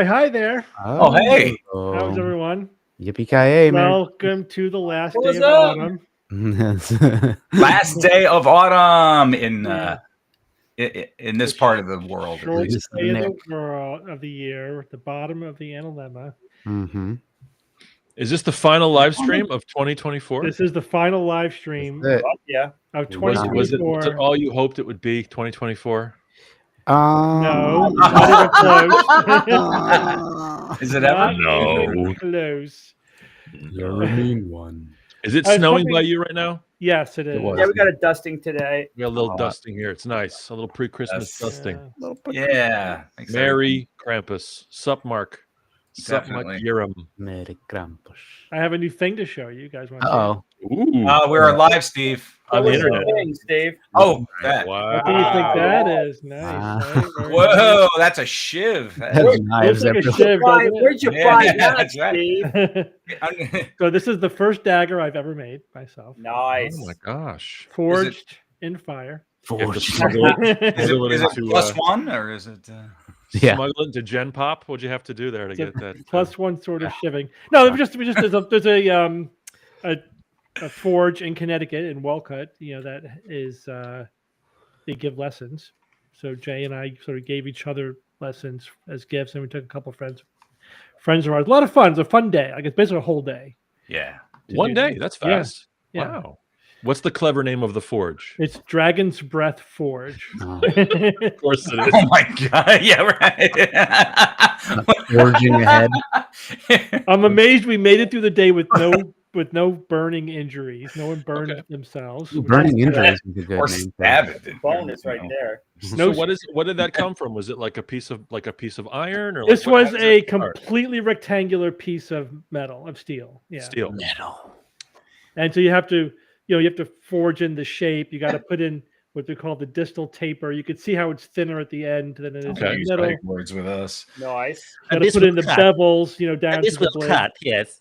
Hi there. Oh, hey. How's everyone? Yippee-ki-yay, man. Welcome to the last day of autumn. Last day of autumn in this part of the world. Shortest day of the year, the bottom of the analemma. Mm-hmm. Is this the final live stream of 2024? This is the final live stream of 2024. Was it all you hoped it would be, 2024? No, not even close. Is it ever? No. Close. You're a mean one. Is it snowing by you right now? Yes, it is. Yeah, we got a dusting today. We got a little dusting here. It's nice. A little pre-Christmas dusting. Yeah. Merry Krampus. Sup, Mark. Sup, Mike Yerim. Merry Krampus. I have a new thing to show you. You guys want to see it? We're live, Steve. On the internet. Steve. Oh, that. Wow. What do you think that is? Nice. Whoa, that's a shiv. Looks like a shiv, Where'd you find that, Steve? So this is the first dagger I've ever made myself. Nice. Oh my gosh. Forged in fire. Forged. Is it plus one or is it? Smuggle it into Gen Pop. What'd you have to do there to get that? Plus one sort of shivving. No, there's a forge in Connecticut in Walcott. You know that is they give lessons. So Jay and I sort of gave each other lessons as gifts, and we took a couple friends of ours. A lot of fun. It's a fun day. Like it's basically a whole day. Yeah. One day. That's fast. Yeah. Wow. What's the clever name of the forge? It's Dragon's Breath Forge. Of course it is. Oh my god! Yeah, right. Forging ahead. I'm amazed we made it through the day with no burning injuries. No one burned themselves. Ooh, burning injuries is a good Or name. stab it. Bonus right there. So what did that come from? Was it like a piece of iron, or this was a completely rectangular piece of metal, of steel. Yeah, steel metal. And so you have to forge in the shape. You got to put in what they call the distal taper. You can see how it's thinner at the end than it is in the middle. Words with us. Nice. Got to put in the bevels, down to the blade. Cut, yes.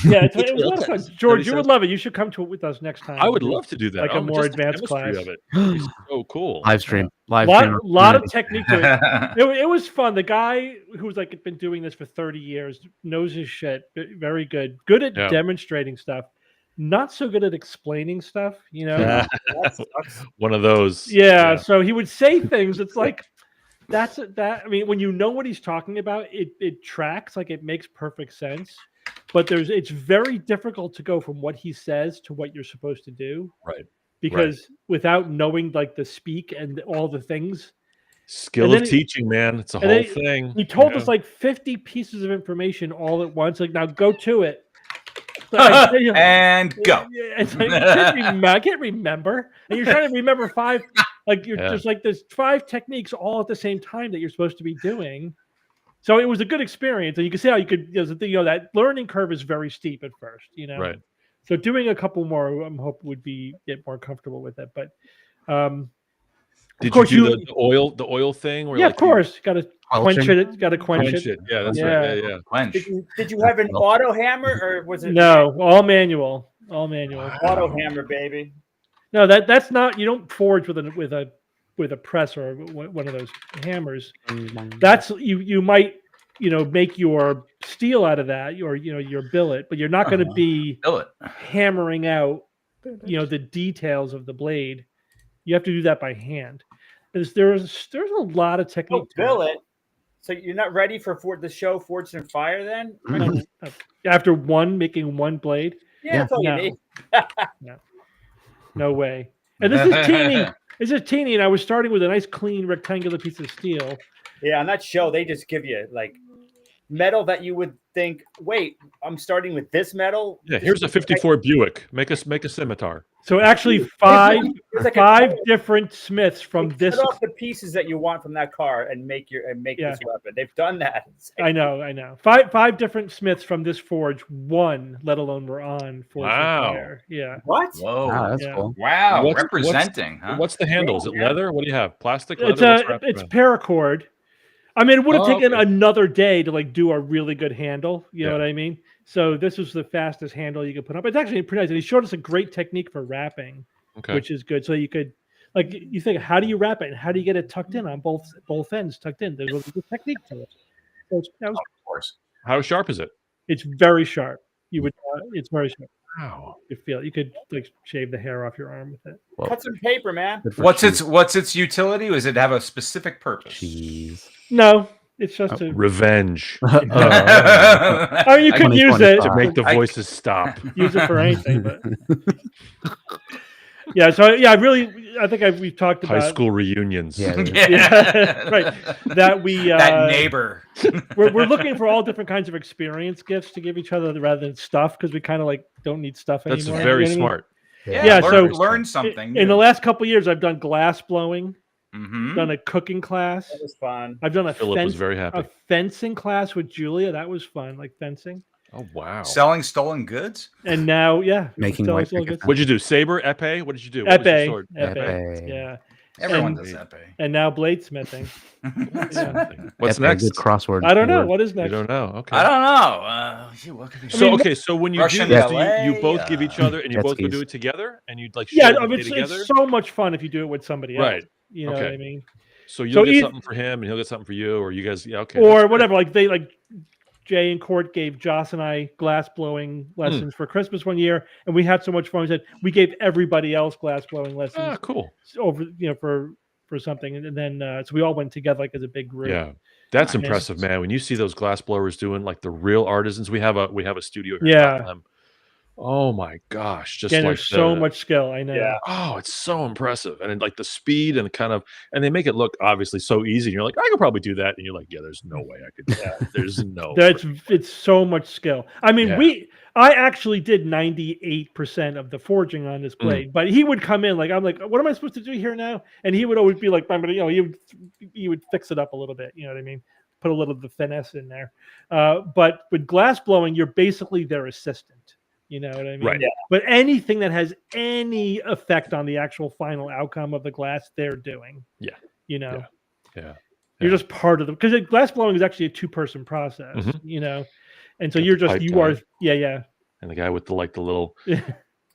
Yeah, it was a lot of fun. George, you would love it. You should come to it with us next time. I would love to do that. Like a more advanced class. Of it. It's so cool. Live stream. Lot of technique to it. It was fun. The guy who's been doing this for 30 years knows his shit. Very good. Good at demonstrating stuff. Not so good at explaining stuff. One of those. Yeah. So he would say things. It's like I mean, when you know what he's talking about, it tracks. Like it makes perfect sense. But it's very difficult to go from what he says to what you're supposed to do. Right. Because without knowing the speak and all the things. Skill of teaching, man. It's a whole thing. He told us 50 pieces of information all at once. Like, now go to it. And go. It's like, I can't remember. And you're trying to remember five. There's 5 techniques all at the same time that you're supposed to be doing. So it was a good experience, and you can see how you could. That learning curve is very steep at first. Right. So doing a couple more, I'm hope would get more comfortable with it. But did you do the oil thing? Where of course, got to quench it. Got to quench it. Yeah, that's right. Yeah. Quench. Did you have an auto hammer or was it? No, all manual. All manual. Auto hammer, baby. No, that's not. You don't forge with a press or one of those hammers. That's you might make your steel out of that, or your billet, but you're not going to be hammering out the details of the blade. You have to do that by hand. there's a lot of technique Oh, to bill it. So you're not ready for the show Forged in Fire then? No, after making one blade. Yeah, that's all No. you need. No way. And this is teeny. This is teeny, and I was starting with a nice, clean, rectangular piece of steel. Yeah, on that show, they just give you like metal that you would think, wait, I'm starting with this metal. Yeah, This here's a is '54 Buick. Make a scimitar. So actually, five It's like a different smiths from They this. cut off the pieces that you want from that car and make this weapon. They've done that. I know. Five different smiths from this forge. One, let alone were on Forge Wow. Fire. Yeah. What? Whoa. Wow, that's Yeah. cool. Wow. What's- Representing, huh? What's the handle? Is it Yeah. leather? What do you have? Plastic? It's Leather? What's wrapped it's around? paracord. I mean, it would have Oh, taken okay. another day to like do a really good handle. You know Yeah. what I mean? So this was the fastest handle you could put up. It's actually pretty nice. And he showed us a great technique for wrapping, Okay. which is good. So you could, like, you think, how do you wrap it and how do you get it tucked in on both ends tucked in? There's a good technique to it. So Of course. How sharp is it? it's very sharp. You would, it's very sharp. Wow. You feel you could like shave the hair off your arm with it. Cut some paper, man. Good for What's cheese. its utility? Does it have a specific purpose? Cheese. No, it's just to. Revenge. I mean, you could use it. 2025. To make the I- voices stop. Use it for anything, but yeah. So yeah, I think we've talked about High school reunions. Yeah. Yeah, right. That we that neighbor. we're looking for all different kinds of experience gifts to give each other rather than stuff because we kind of like don't need stuff That's anymore. very You know what I mean? smart. Yeah, learn something. In the last couple of years, I've done glass blowing, Mm-hmm. done a cooking class. That was fun. I've done a, Philip was very happy. a fencing class with Julia. That was fun, like fencing. Oh wow. Selling stolen goods. And now, yeah, Making still- white still picket good. What'd you do? Saber? Epee? What did you do? What was your Epee, sword? epee, Epee. yeah, Everyone And- does that. Pay. and now bladesmithing. Yeah. What's Epic, next? Good crossword. I don't know word. what is You next. don't know. Okay. I don't know. Gee, what could be? So okay, so when you Russian do this, do ballet, you both give each other and you jet both go do skis. it together and you'd like Yeah, share I the mean, day it's together? so much fun if you do it with somebody else. Right. You know Okay. what I mean? So you'll get eith- something for him and he'll get something for you, or you guys, yeah, okay. Or that's whatever. Like Jay and Court gave Joss and I glass blowing lessons for Christmas one year, and we had so much fun. We said we gave everybody else glass blowing good. lessons Ah, cool. over, for something, and then so we all went together like as a big group. Yeah. That's Nice. impressive, man. When you see those glass blowers doing like the real artisans, we have a studio here. in Yeah. Bethlehem. Oh my gosh. Just Again, like there's so the- much skill. I know. Yeah. Oh, it's so impressive. And like the speed and and they make it look obviously so easy. And you're like, I could probably do that. And you're like, yeah, there's no way I could do that. There's no It's so much skill. I mean, Yeah. I actually did 98% of the forging on this blade, but he would come in like, I'm like, what am I supposed to do here now? And he would always be like, he would fix it up a little bit. You know what I mean? Put a little of the finesse in there. But with glass blowing, you're basically their assistant. You know what I mean? Right. Yeah. But anything that has any effect on the actual final outcome of the glass, they're doing. Yeah. You know, Yeah. you're just part of them because glass blowing is actually a 2-person process. Mhm. You know, and so Got you're the just pipe you are guy. yeah. And the guy with the little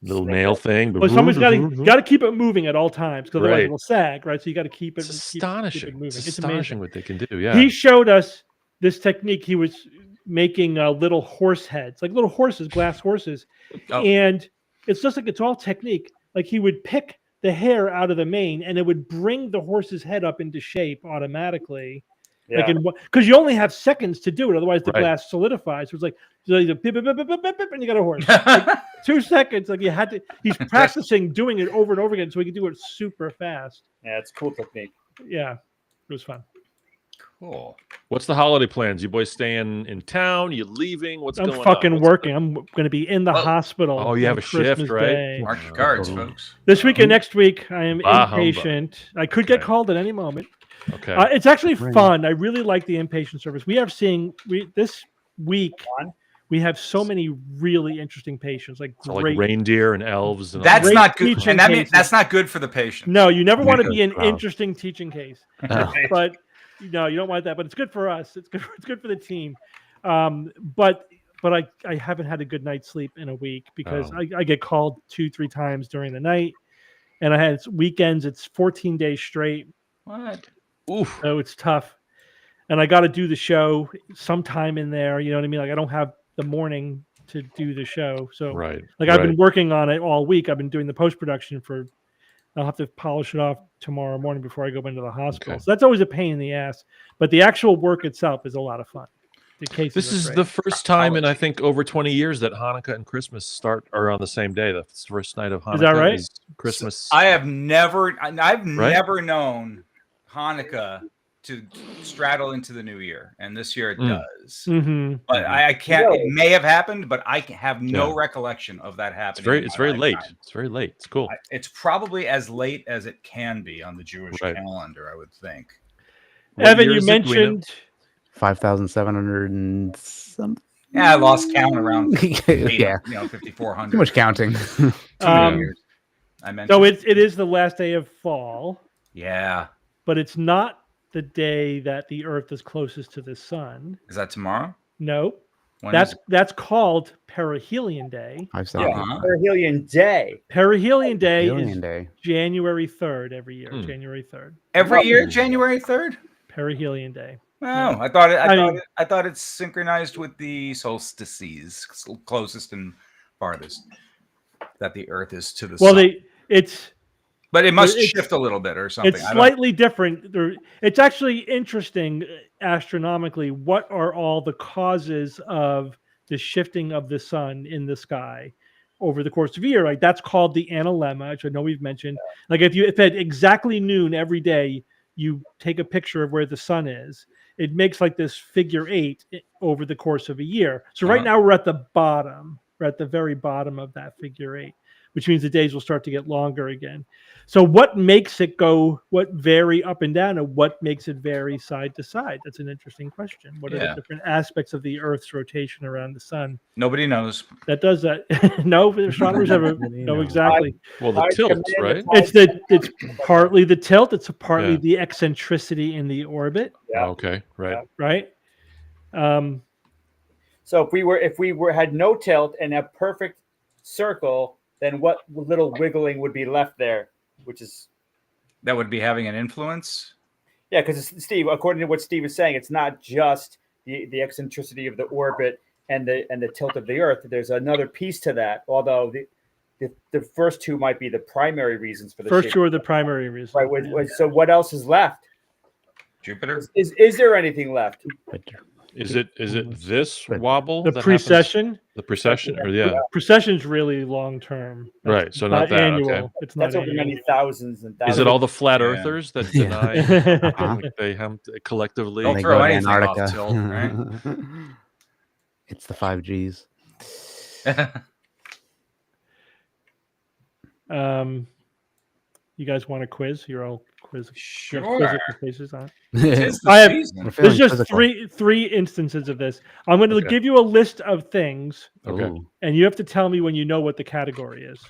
nail thing. But someone's got to keep it moving at all times because otherwise Right. it'll sag, right? So you got to keep it. It's keep astonishing. it moving. It's It's astonishing amazing. what they can do. Yeah. He showed us this technique. He was making little horse heads, like little horses, glass horses, Oh. and it's just like it's all technique. Like he would pick the hair out of the mane, and it would bring the horse's head up into shape automatically. Yeah. Like because you only have seconds to do it, otherwise the Right. glass solidifies. So it's like bip, bip, bip, bip, bip, bip, and you got a horse. Like, 2 seconds, like you had to. He's practicing doing it over and over again, so he could do it super fast. Yeah, it's a cool technique. Yeah, it was fun. Cool. What's the holiday plans? You boys staying in town? You leaving? What's I'm going on? fucking What's working. I'm going to be in the Oh. hospital. Oh, you have on a shift, Christmas right? Day. Mark your cards, folks. This week and next week, I am Bah, humbug. inpatient. I could get Okay. called at any moment. Okay. It's actually Right. fun. I really like the inpatient service. This week. Fun. We have so many really interesting patients, like So like great. reindeer and elves. And all That's Great not good, teaching and that means cases. that's not good for the patient. No, you never want to be an Wow. interesting teaching case, Oh. but no, you don't want that. But it's good for us. It's good. It's good for the team. But I haven't had a good night's sleep in a week because Oh. I get called 2-3 times during the night, and I had weekends. It's 14 days straight, What? Oof. so it's tough. And I got to do the show sometime in there. You know what I mean? Like I don't have the morning to do the show, so Right. like I've been right. working on it all week. I've been doing the post production for I'll have to polish it off tomorrow morning before I go into the hospital. Okay. So that's always a pain in the ass. But the actual work itself is a lot of fun. The cases This are is great. the first time in I think over 20 years that Hanukkah and Christmas are on the same day. The first night of Hanukkah Is that right? Christmas. I've never known Hanukkah to straddle into the new year, and this year it does. Mm-hmm. But I can't. It may have happened, but I have no Yeah. recollection of that happening. It's very late. It's very late. It's cool. It's probably as late as it can be on the Jewish Right. calendar, I would think. What Evan, year you is it? Do we know? mentioned 5,700 and something. Yeah, I lost count around Yeah, 5,400. too much counting. Too Um, many years. I mentioned. so it is the last day of fall, Yeah. but it's not the day that the Earth is closest to the sun. Is that tomorrow? No, When is that's called perihelion day. I've said Uh-huh. Perihelion Day. Perihelion day Alien is Day. January 3rd every year. Hmm. January 3rd. every year, January 3rd? Perihelion day. Oh, I thought it's synchronized with the solstices, closest and farthest that the Earth is to the Well, sun. But it must it's- shift a little bit or something. It's I don't- slightly different. It's actually interesting astronomically. What are all the causes of the shifting of the sun in the sky over the course of a year? Like that's called the analemma, which I know we've mentioned. Like if at exactly noon every day you take a picture of where the sun is, it makes like this figure 8 over the course of a year. So right now we're at the bottom. We're at the very bottom of that figure 8, which means the days will start to get longer again. So what makes it vary up and down, and what makes it vary side to side? That's an interesting question. What are the different aspects of the Part's rotation around the sun Nobody knows. that does that? No, the astronomers ever know exactly. Well, the I tilt, command right? the It's partly the tilt. It's partly Yeah. the eccentricity in the orbit, Yeah. Okay, right. right? So if we had no tilt and a perfect circle, then what little wiggling would be left there? Which is That would be having an influence. yeah, because Steve, according to what Steve is saying, it's not just the eccentricity of the orbit and the tilt of the Earth. There's another piece to that. Although the first two might be the primary reasons for the First shape. two are the primary reasons. Right. So what else is left? Jupiter. Is there anything left? Is it this wobble? The that precession. happens? The precession, or yeah, Precession's really long term. right. So not that. annual. Okay. It's not That's over annual. many thousands and thousands. Is it all the flat Yeah. earthers that Yeah. deny Uh-huh. like they have collectively? Don't They throw go to anything off Antarctica. tilt, right? It's the 5Gs. You guys want a quiz? You're all quiz. Sure. Physical quizzes on. Tis the I have- season. We're feeling There's just physical. three instances of this. I'm going to Okay. give you a list of things, Okay. Ooh. and you have to tell me when you know what the category is.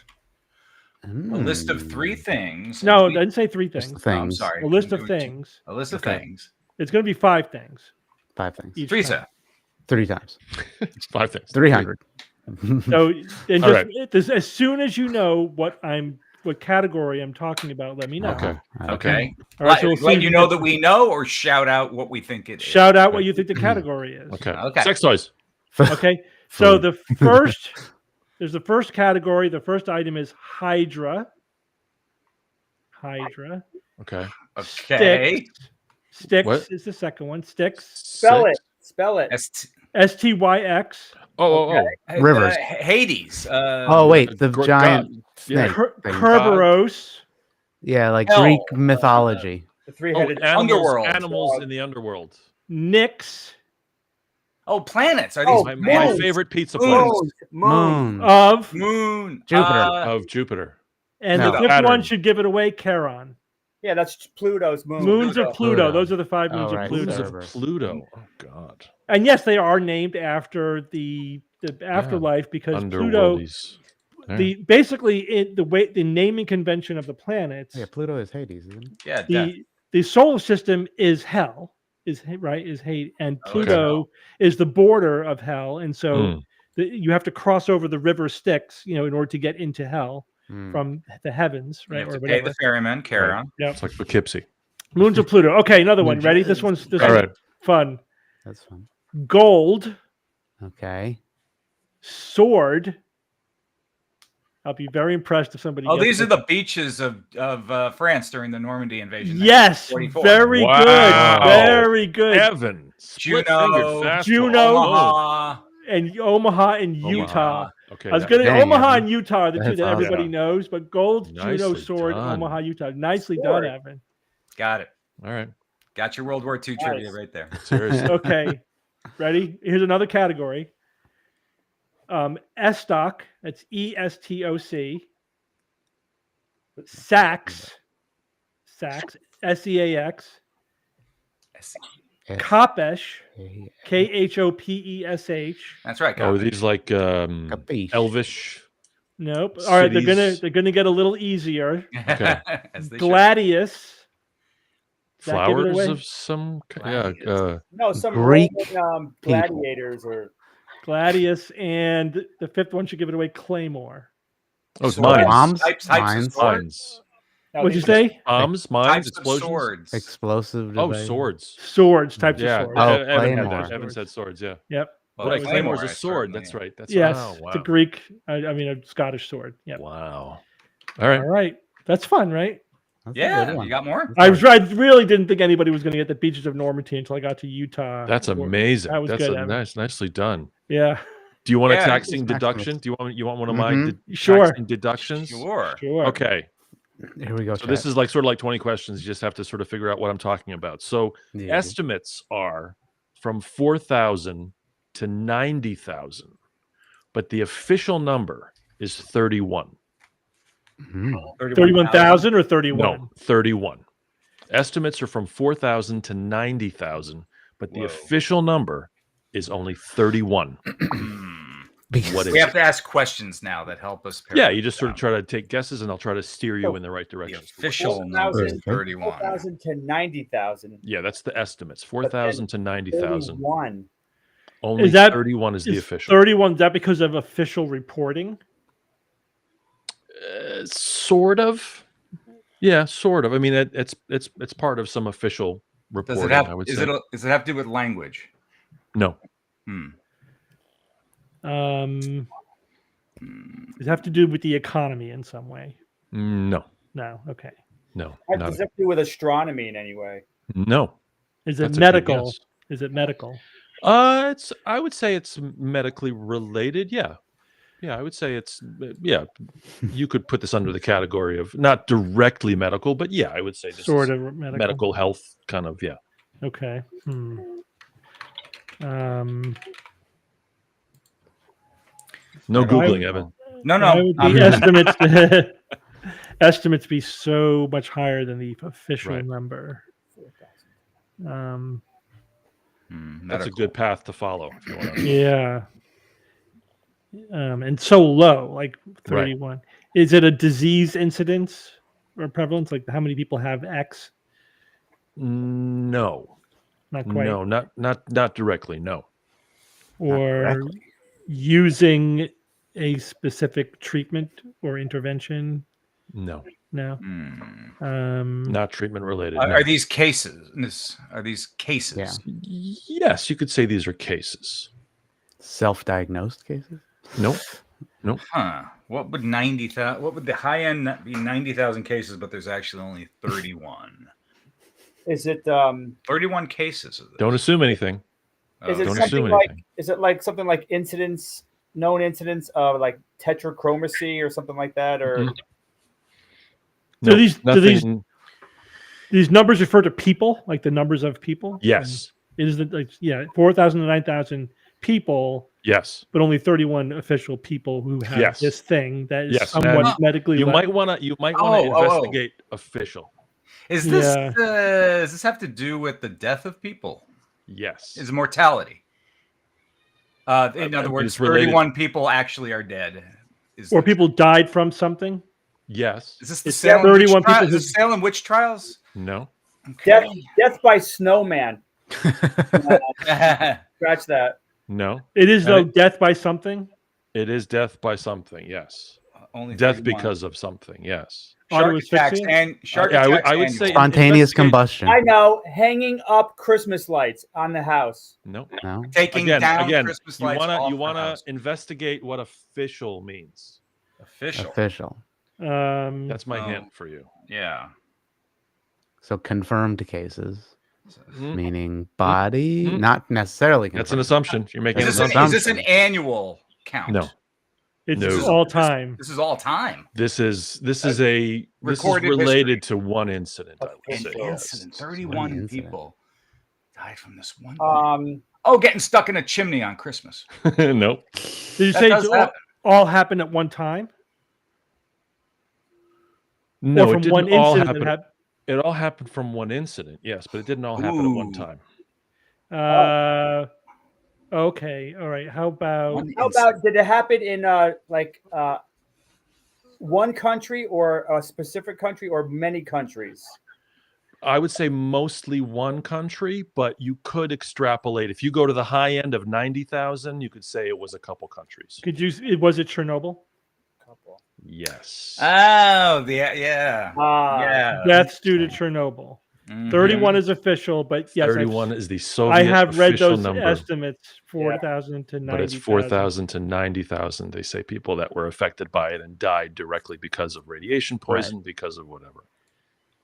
A list of 3 things. No, I and we- didn't say 3 Just things. the Oh, I'm things. sorry. A list of Do it. things. A list of Okay. things. It's going to be 5 things. 5 things. each Teresa. time. 3 times. 5 things. 300. So, and All just as soon as you know what category I'm talking about, let me know. Okay. Okay. All right, so we'll see Let if you you know get- that we know, or shout out what we think it is. Shout out what you think the category is. Okay. Okay. Sex toys. Okay. So there's the first category. The first item is Hydra. Hydra. Okay. Okay. Styx What? is the second one. Styx. Spell Six? it. Spell it. STYX. Oh. Rivers. Hades. Oh, wait. The God. giant Yeah. snake. thing. Kerberos. Yeah, like Hell. Greek mythology. The Oh, three-headed Underworld. Animals in the underworld. Nyx Oh, planets. Are Oh, these My planets? favorite pizza Moons. place moon. Moon. of, Moon. Jupiter. of Jupiter. and No. the fifth Saturn. one should give it away, Charon. Yeah, that's Pluto's moon. Moons of Pluto. Pluto. Those are the 5 Oh, moons right. of Pluto. Moons of Cerberus. Pluto. Oh God. And yes, they are named after the afterlife because Pluto. Underworldies. Yeah. The naming convention of the planets. Yeah, Pluto is Hades, isn't it? Yeah. Death. The solar system is hell, is hate, and Okay. Pluto is the border of hell, and so Hmm. you have to cross over the river Styx, in order to get into hell Hmm. from the heavens, You right, have or to pay whatever. the ferryman. Charon. It's like Poughkeepsie. Moons of Pluto. Okay, another one. Ready? This one's All right. fun. That's fun. Gold, Okay. sword, I'll be very impressed if somebody. Oh, gets these are this. the beaches of France during the Normandy invasion. Yes, 1944. very Wow. good, very good. Evan, split-fingered Juneau, fastball. Juneau. Boom. Omaha. And Omaha and Omaha. Utah. Okay, I was that- gonna Dang, Omaha Evan. and Utah are the two That's that everybody awesome. knows, but gold, Juneau, Nicely sword, done. Omaha, Utah. Nicely Sword. done, Evan. Got it. All right. Got your World War II trivia right there. Seriously. Okay, ready? Here's another category. Estoc, that's ESTOC. Sax, SEAX. Kopesh, KHOPESH. That's right. Oh, are Copy. these like Capiche. Elvish? Nope. All right, Cities. they're gonna get a little easier. Okay. As they should. Gladius. Does that give it Flowers away? of some yeah. Gladius. No, some Greek Roman gladiators or Gladius, and the fifth one should give it away. Claymore. Oh, it's Swords. mines. Bombs, Types of mines. swords. Mines. no, What'd you these are- say? Mines, mines, Types of explosions. swords. Explosive. Oh, device. swords. Swords, types Yeah. of swords. Oh, Evan had Claymore. that. Evan said swords. Yeah. Yep. Well, Right. was- Claymore's a I sword. certainly- That's right. That's Yes. right. Oh, It's a wow. Greek. I mean, a Scottish sword. Yep. Wow. All right. All right. That's fun, right? That's a good Yeah, one. you got more? I really didn't think anybody was going to get the beaches of Normandy until I got to Utah. That's amazing. That was That's good, a Evan. nicely done. Yeah. Do you want a Yeah, taxing it's deduction? Do you want one of my Mhm. Sure. taxing deductions? Sure. Sure. Okay. Here we go. So this chat. is like sort of like 20 questions. You just have to sort of figure out what I'm talking about. So Yeah, estimates are from 4,000 to 90,000, but the official number is 31. Mhm. 31,000 or 31? No, 31. Estimates are from 4,000 to 90,000, but the Whoa. official number is only 31. What is We have it? to ask questions now that help us. Yeah, pare you it just sort of down. try to take guesses, and I'll try to steer you in the right The direction. official number is 4,000 31. 4,000 to 90,000. Yeah, that's the estimates. 4,000 to 90,000. 31. Only that- 31 is the Is official. 31, is that because of official reporting? Sort of. Yeah, sort of. I mean, it's part of some official Does reporting. it have? I would Is say. does it have to do with language? No. Hmm. Does it have to do with the economy in some way? No. No. Okay. No. What Not does that have to do with astronomy in any way? no. Is it That's a good medical? guess. Is it medical? I would say it's medically related. Yeah. Yeah, I would say it's yeah. You could put this under the category of not directly medical, but yeah, I would say this Sort is of medical. medical health kind of, yeah. Okay. No I don't googling, know. Evan. No, Why no. would the estimates be so much higher than the official Right. number? That's a Medical. good path to follow if you want to. Yeah. And so low, like 31. Is it a disease incidence or prevalence? Like how many people have X? No. Not quite. No, not directly, no. Or directly. using a specific treatment or intervention? No. No. Hmm. Not treatment related. no. Are these cases? Are these cases? Yeah. Yes, you could say these are cases. Self-diagnosed cases. Nope. Huh. What would 90,000? What would the high end be? 90,000 cases, but there's actually only 31. Is it 31 cases of this. Don't assume anything. is it Don't something assume like anything. is it like something like known incidents of like tetrachromacy or something like that or Mhm. Do No, these- do nothing. These numbers refer to people, like the numbers of people? Yes. It is like 4,000 to 9,000 people, Yes. but only 31 official people who have Yes. this thing that is Yes, somewhat and medically. You le- might want to Oh. investigate official. Is this? Yeah. Does this have to do with the death of people? Yes. Is mortality? In I other mean, words, it's related- 31 people actually are dead. or people died from something. Yes. Is this the It's Salem 31 witch trial? people Is who- this Salem witch trials? No. death by snowman. Scratch that. No. It is And though it- death by something. It is death by something. Yes. Only Death 31. because of something. Yes. Shark Auto attacks asphyxia? and shark Yeah, attacks. I would annually. say- Spontaneous investigate- combustion. I know, hanging up Christmas lights on the house. No. No. taking Again, down Christmas you lights wanna off you the wanna house. investigate what official means. Official. Official. That's my Oh. hint for you. Yeah. So confirmed cases, Mm, meaning body, Mm. not necessarily That's an confirmed. assumption. You're making Is an That's this, an is this an annual count? No. It's No. all time. This is all time. This is Recorded related to one incident. I would An say. incident. Yes. 31 incident. people died from this one thing. Um, Getting stuck in a chimney on Christmas. Nope. Did you That say does it happen. all happened at one time? No, or it from didn't one all incident happen. that happened? It all happened from one incident, yes, but it didn't all happen at one Ooh. time. Okay, all right. How about One How incident. about did it happen in one country or a specific country or many countries? I would say mostly one country, but you could extrapolate. If you go to the high end of 90,000, you could say it was a couple countries. was it Chernobyl? Couple. Yes. Oh, yeah. Yeah. Deaths due to Chernobyl. Mhm. 31 is official, but yes, 31 is the Soviet I have read official those number, estimates, 4,000 to 90,000. but it's 4,000 to 90,000. They say people that were affected by it and died directly because of radiation poison, because of whatever.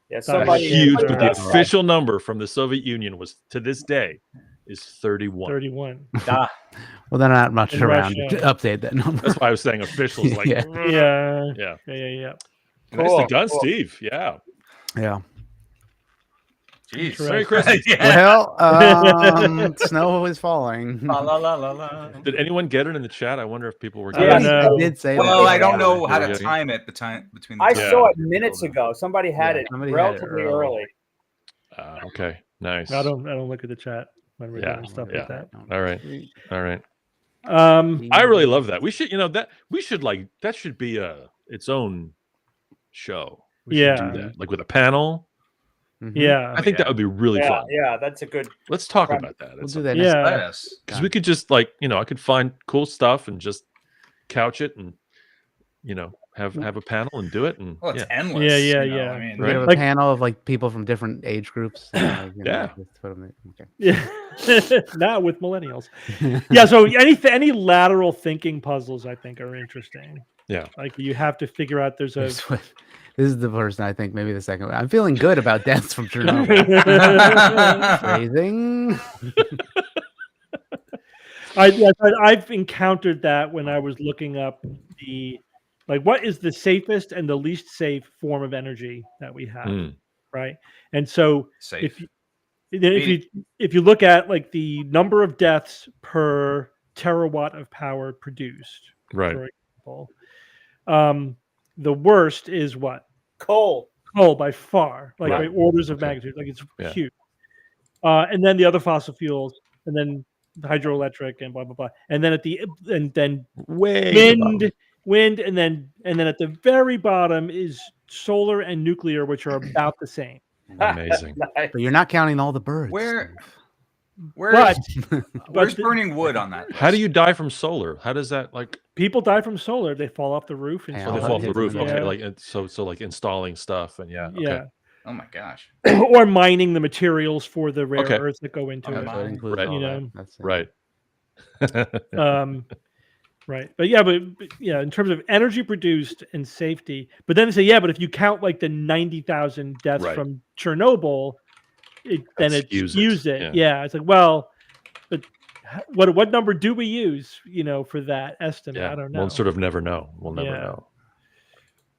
Yeah, That's somebody huge, Huge, but the Right. official number from the Soviet Union was to this day is 31. 31. Well, they're not much In around Russia. to update that number. That's why I was saying official is like, Yeah. Yeah. yeah. Cool, Nicely done, cool. Steve. Yeah. Yeah. Jeez. Merry Christmas. Yeah. Well, snow is falling. La, la, la, la, la. Did anyone get it in the chat? I wonder if people were I getting don't it. know. I did say Well, that. I don't know how Yeah. to time it between the I time. saw it minutes ago. Somebody had Yeah, it somebody had it relatively early. early. Okay. Nice. I don't look at the chat when we're Yeah, doing stuff yeah. like that. All right. All right. Um, I really love that. We should, that should be its own show. We should Yeah. do that, like with a panel. Mhm. yeah. I think that would be really Yeah, fun. yeah, that's a good. Let's talk Right. about that. We'll do that. Yeah. Let us. Because we could just I could find cool stuff and just couch it and have a panel and do it and Well, it's yeah. endless. Yeah, you know, yeah. I mean, We could have Like- a panel of like people from different age groups. Yeah. just put 'em in- okay. Yeah. Not with millennials. Yeah. So any lateral thinking puzzles I think are interesting. Yeah. Like you have to figure out there's a This is the person I think maybe the second one. I'm feeling good about deaths from Chernobyl. Phrasing. I've encountered that when I was looking up what is the safest and the least safe form of energy that we have, Mm. right? And so safe. if you look at like the number of deaths per terawatt of power produced, Right. for example, the worst is what? Coal. Coal by far, like Right. by orders of Okay. magnitude, like it's Yeah. huge. And then the other fossil fuels, and then hydroelectric, and blah blah blah, and then Way wind, and then at the very bottom is solar and nuclear, which are about the same. amazing. Nice. But you're not counting all the birds. Where- Steve. But Where's the- burning wood on that? How do list? you die from solar? How does that people die from solar; they fall off the roof and Yeah, Oh, stuff. they fall off the hit roof? them in the Okay, head. like so like installing stuff and yeah. Okay. Yeah. Oh my gosh. Or mining the materials for the rare Okay. earths that go into Okay. it. So it includes Right. all You that. know, That's it. Right. Right. But yeah, in terms of energy produced and safety, but then they say, but if you count like the 90,000 deaths Right. from Chernobyl, then it skews skews it, it. yeah. Yeah. It's like, well, but what number do we use, for that estimate? Yeah. I don't know. We'll sort of never know. We'll never Yeah. know.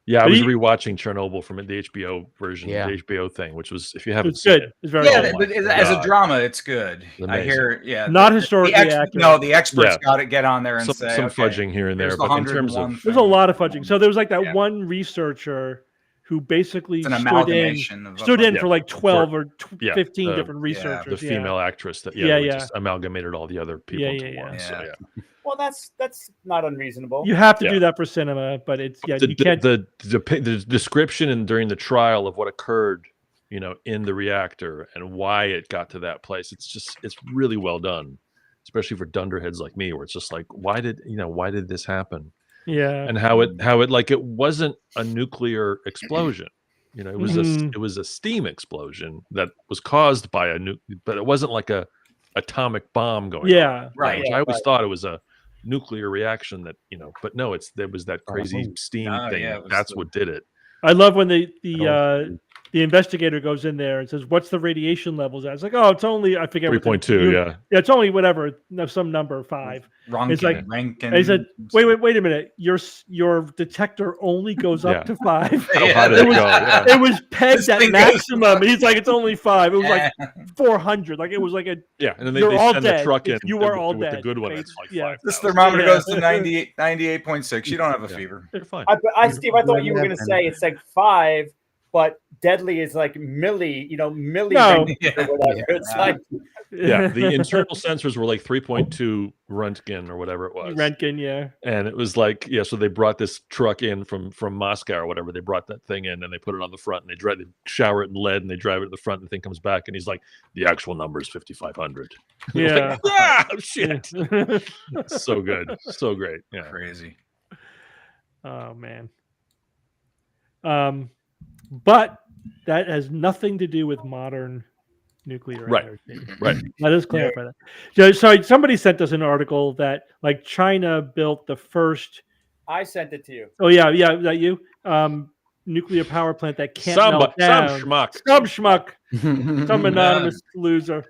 Yeah, I But was he- rewatching Chernobyl from the HBO version, Yeah. the HBO thing, which was, if you haven't It's seen good. it, It's very Yeah, good. my but as a God. drama, it's good. It's I hear, Not historically accurate. No, the experts Yeah. got to get on there and some say some okay, fudging here and there, here's the but in terms 101 of There's a lot of fudging. So there was like that Yeah. one researcher who basically It's an stood amalgamation of in Yeah. for like 12 or yeah, 15 the- different the researchers. female actress that Yeah, we yeah. just amalgamated all the other people Yeah, into yeah, one. yeah. So, Yeah. yeah. Well, that's not unreasonable. You have to Yeah. do that for cinema, but it's you the, can't. the description and during the trial of what occurred, in the reactor and why it got to that place, it's really well done, especially for dunderheads like me, where it's just like, why did this happen? Yeah. And how it like it wasn't a nuclear explosion, it was Mhm. it was a steam explosion that was caused by but it wasn't like a atomic bomb going on. Yeah. Right. Which Yeah, I always thought it was a nuclear reaction that but no, there was that crazy steam No, thing. yeah, it was That's the- what did it. I love when the investigator goes in there and says, "What's the radiation levels at?" It's like, "Oh, it's only I forget what 3.2, yeah. yeah, it's only whatever, some number 5." It's like- Rankin. I said, "Wait a minute. Your detector only goes up Yeah. to 5." How Yeah, high did it it was- go? Yeah. It was pegged This at thing goes to maximum. And he's like, "It's only 5." It was like Yeah. 400. Like it was like a Yeah, and then You're they all send dead. the truck in You are all with the dead. good one. Right. It's like Yeah. 5,000. This thermometer Yeah. goes to 98.6. You don't have a Yeah. fever. They're fine. Steve, I thought you were going to say it's like 5, but deadly is like milli, milli No. or whatever. It's like Yeah, the internal sensors were like 3.2 Röntgen or whatever it was. Röntgen, yeah. And it was like, so they brought this truck in from Moscow or whatever. They brought that thing in and they put it on the front and they shower it in lead and they drive it to the front and the thing comes back and he's like, the actual number is 5,500. Yeah. Shit. So good. So great. Yeah. Crazy. Oh man. But that has nothing to do with modern nuclear Right. energy. Right. Let us clarify that. So somebody sent us an article that like China built the first. I sent it to you. Oh yeah, is that you? Nuclear power plant that can't melt down. Some schmuck. Some schmuck. Some anonymous loser.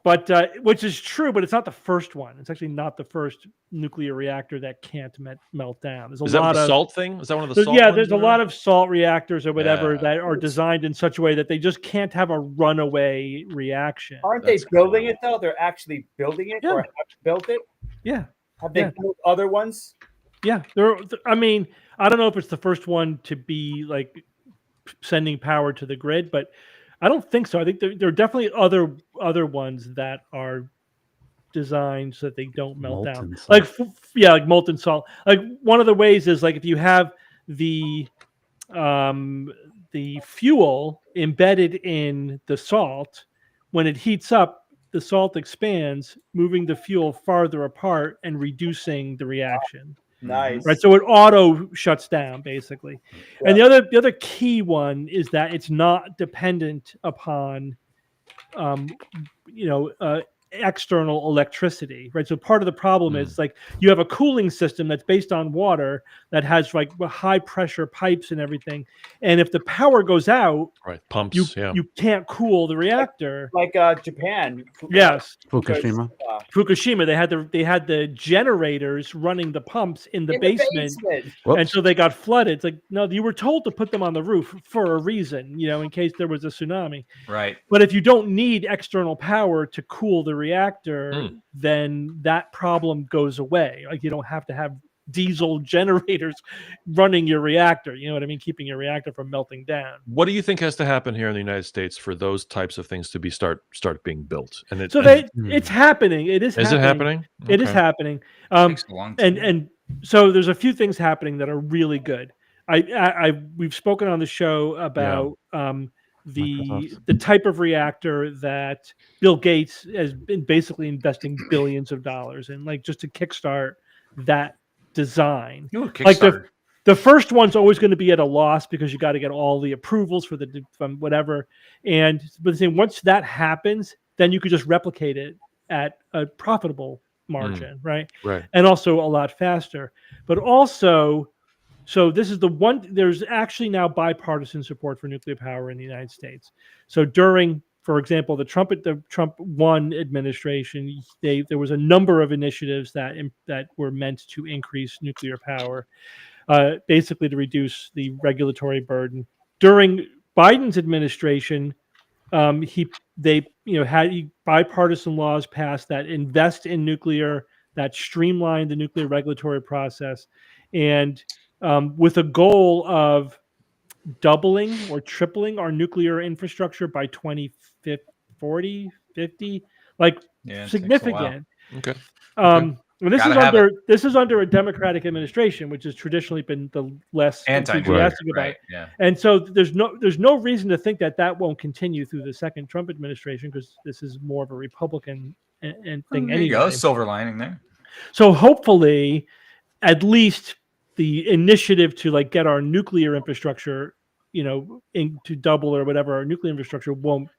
But which is true, but it's not the first one. It's actually not the first nuclear reactor that can't melt down. There's a Is that lot the of salt thing? Is that one of the there's- salt yeah. ones There's a in lot there? of salt reactors or whatever Yeah. that are designed in such a way that they just can't have a runaway reaction. Aren't That's they building cool. it though? They're actually building it or Yeah. have built it? Yeah, Have they Yeah. built other ones? yeah. I mean, I don't know if it's the first one to be like sending power to the grid, but I don't think so. I think there are definitely other ones that are designed so that they don't melt down. Molten salt. Like like molten salt. Like one of the ways is like if you have the fuel embedded in the salt, when it heats up, the salt expands, moving the fuel farther apart and reducing the reaction. Nice. Right, so it auto shuts down basically. And the other key one is that it's not dependent upon, external electricity, right? So part of the problem is like you have a cooling system that's based on water that has like high pressure pipes and everything, and if the power goes out, Right. Pumps. you can't cool the reactor. Like Japan. Yes, Fukushima. Fukushima, they had the generators running the pumps in the basement. And Whoops. so they got flooded. It's like, no, you were told to put them on the roof for a reason, in case there was a tsunami. Right. But if you don't need external power to cool the reactor, then that problem goes away. Like you don't have to have diesel generators running your reactor. You know what I mean? Keeping your reactor from melting down. What do you think has to happen here in the United States for those types of things to be start being built? And It's happening. It is. Is it happening? It is Okay. happening. Takes a long time. And so there's a few things happening that are really good. We've spoken on the show about the type of reactor that Bill Gates has been basically investing billions of dollars in, like just to kickstart that design. Ooh, Like Kickstarter. the first one's always going to be at a loss because you got to get all the approvals from whatever. But once that happens, then you could just replicate it at a profitable margin, right? Right. And also a lot faster. But also, so this is the one. There's actually now bipartisan support for nuclear power in the United States. So during, for example, the Trump 1 administration, there was a number of initiatives that were meant to increase nuclear power, basically to reduce the regulatory burden. During Biden's administration, had bipartisan laws passed that invest in nuclear, that streamline the nuclear regulatory process, and with a goal of doubling or tripling our nuclear infrastructure by 2040, 50, like Yeah, it takes a while. significant. Okay. And this is under a Democratic administration, which has traditionally been the less enthusiastic about. Right. Yeah. And so there's no reason to think that won't continue through the second Trump administration, because this is more of a Republican and thing There you go. anyway. Silver lining there. So hopefully, at least the initiative to like get our nuclear infrastructure, to double or whatever our nuclear infrastructure won't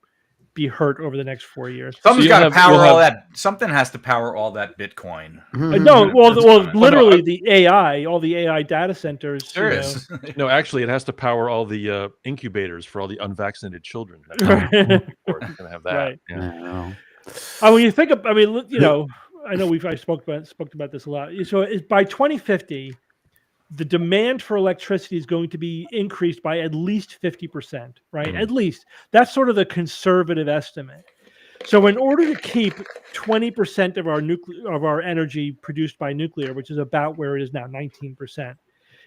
be hurt over the next 4 years. Something's you'll got to have- power you'll all have- that. Something has to power all that Bitcoin. No, well, That's well, coming. literally the AI, all the AI data centers. There you is. No, actually, it has to power all the incubators for all the unvaccinated children. That's know. how it's going to have that. Right. Yeah. When you think of, I mean, you know, I know I spoke about this a lot. So by 2050, the demand for electricity is going to be increased by at least 50%, right? Mm. At least. That's sort of the conservative estimate. So in order to keep 20% of our energy produced by nuclear, which is about where it is now, 19%,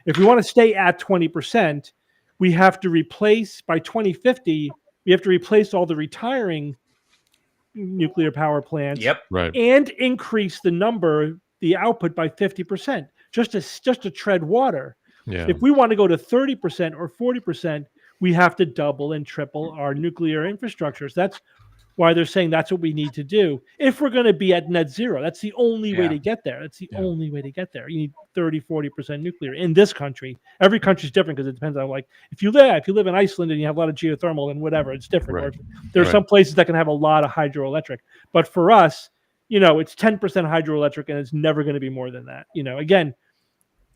if we want to stay at 20%, we have to replace, by 2050, we have to replace all the retiring nuclear power plants Yep. Right. and increase the output by 50%, just to tread water. Yeah. If we want to go to 30% or 40%, we have to double and triple our nuclear infrastructures. That's why they're saying that's what we need to do if we're going to be at net zero. That's the only way Yeah. to get there. That's the Yeah. only way to get there. You need 30, 40% nuclear in this country. Every country's different because it depends on, like, if you live in Iceland and you have a lot of geothermal and whatever, it's different. Right. Or there are Right. some places that can have a lot of hydroelectric. But for us, you know, it's 10% hydroelectric and it's never going to be more than that. You know, again,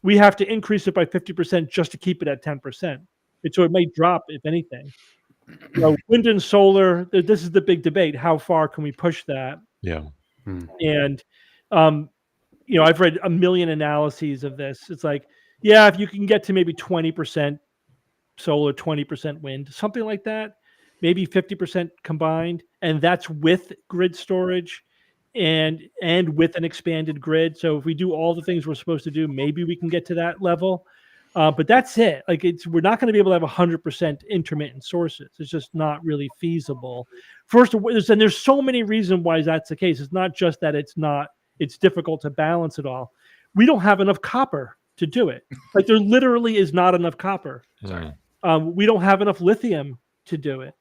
we have to increase it by 50% just to keep it at 10%. So it may drop, if anything. You know, wind and solar, this is the big debate. How far can we push that? Yeah. And, you know, I've read a million analyses of this. It's like, yeah, if you can get to maybe 20% solar, 20% wind, something like that, maybe 50% combined, and that's with grid storage and with an expanded grid. So if we do all the things we're supposed to do, maybe we can get to that level. But that's it. Like, we're not going to be able to have 100% intermittent sources. It's just not really feasible. First, and there's so many reasons why that's the case. It's not just that it's difficult to balance it all. We don't have enough copper to do it. Like, there literally is not enough copper. Sorry. We don't have enough lithium to do it.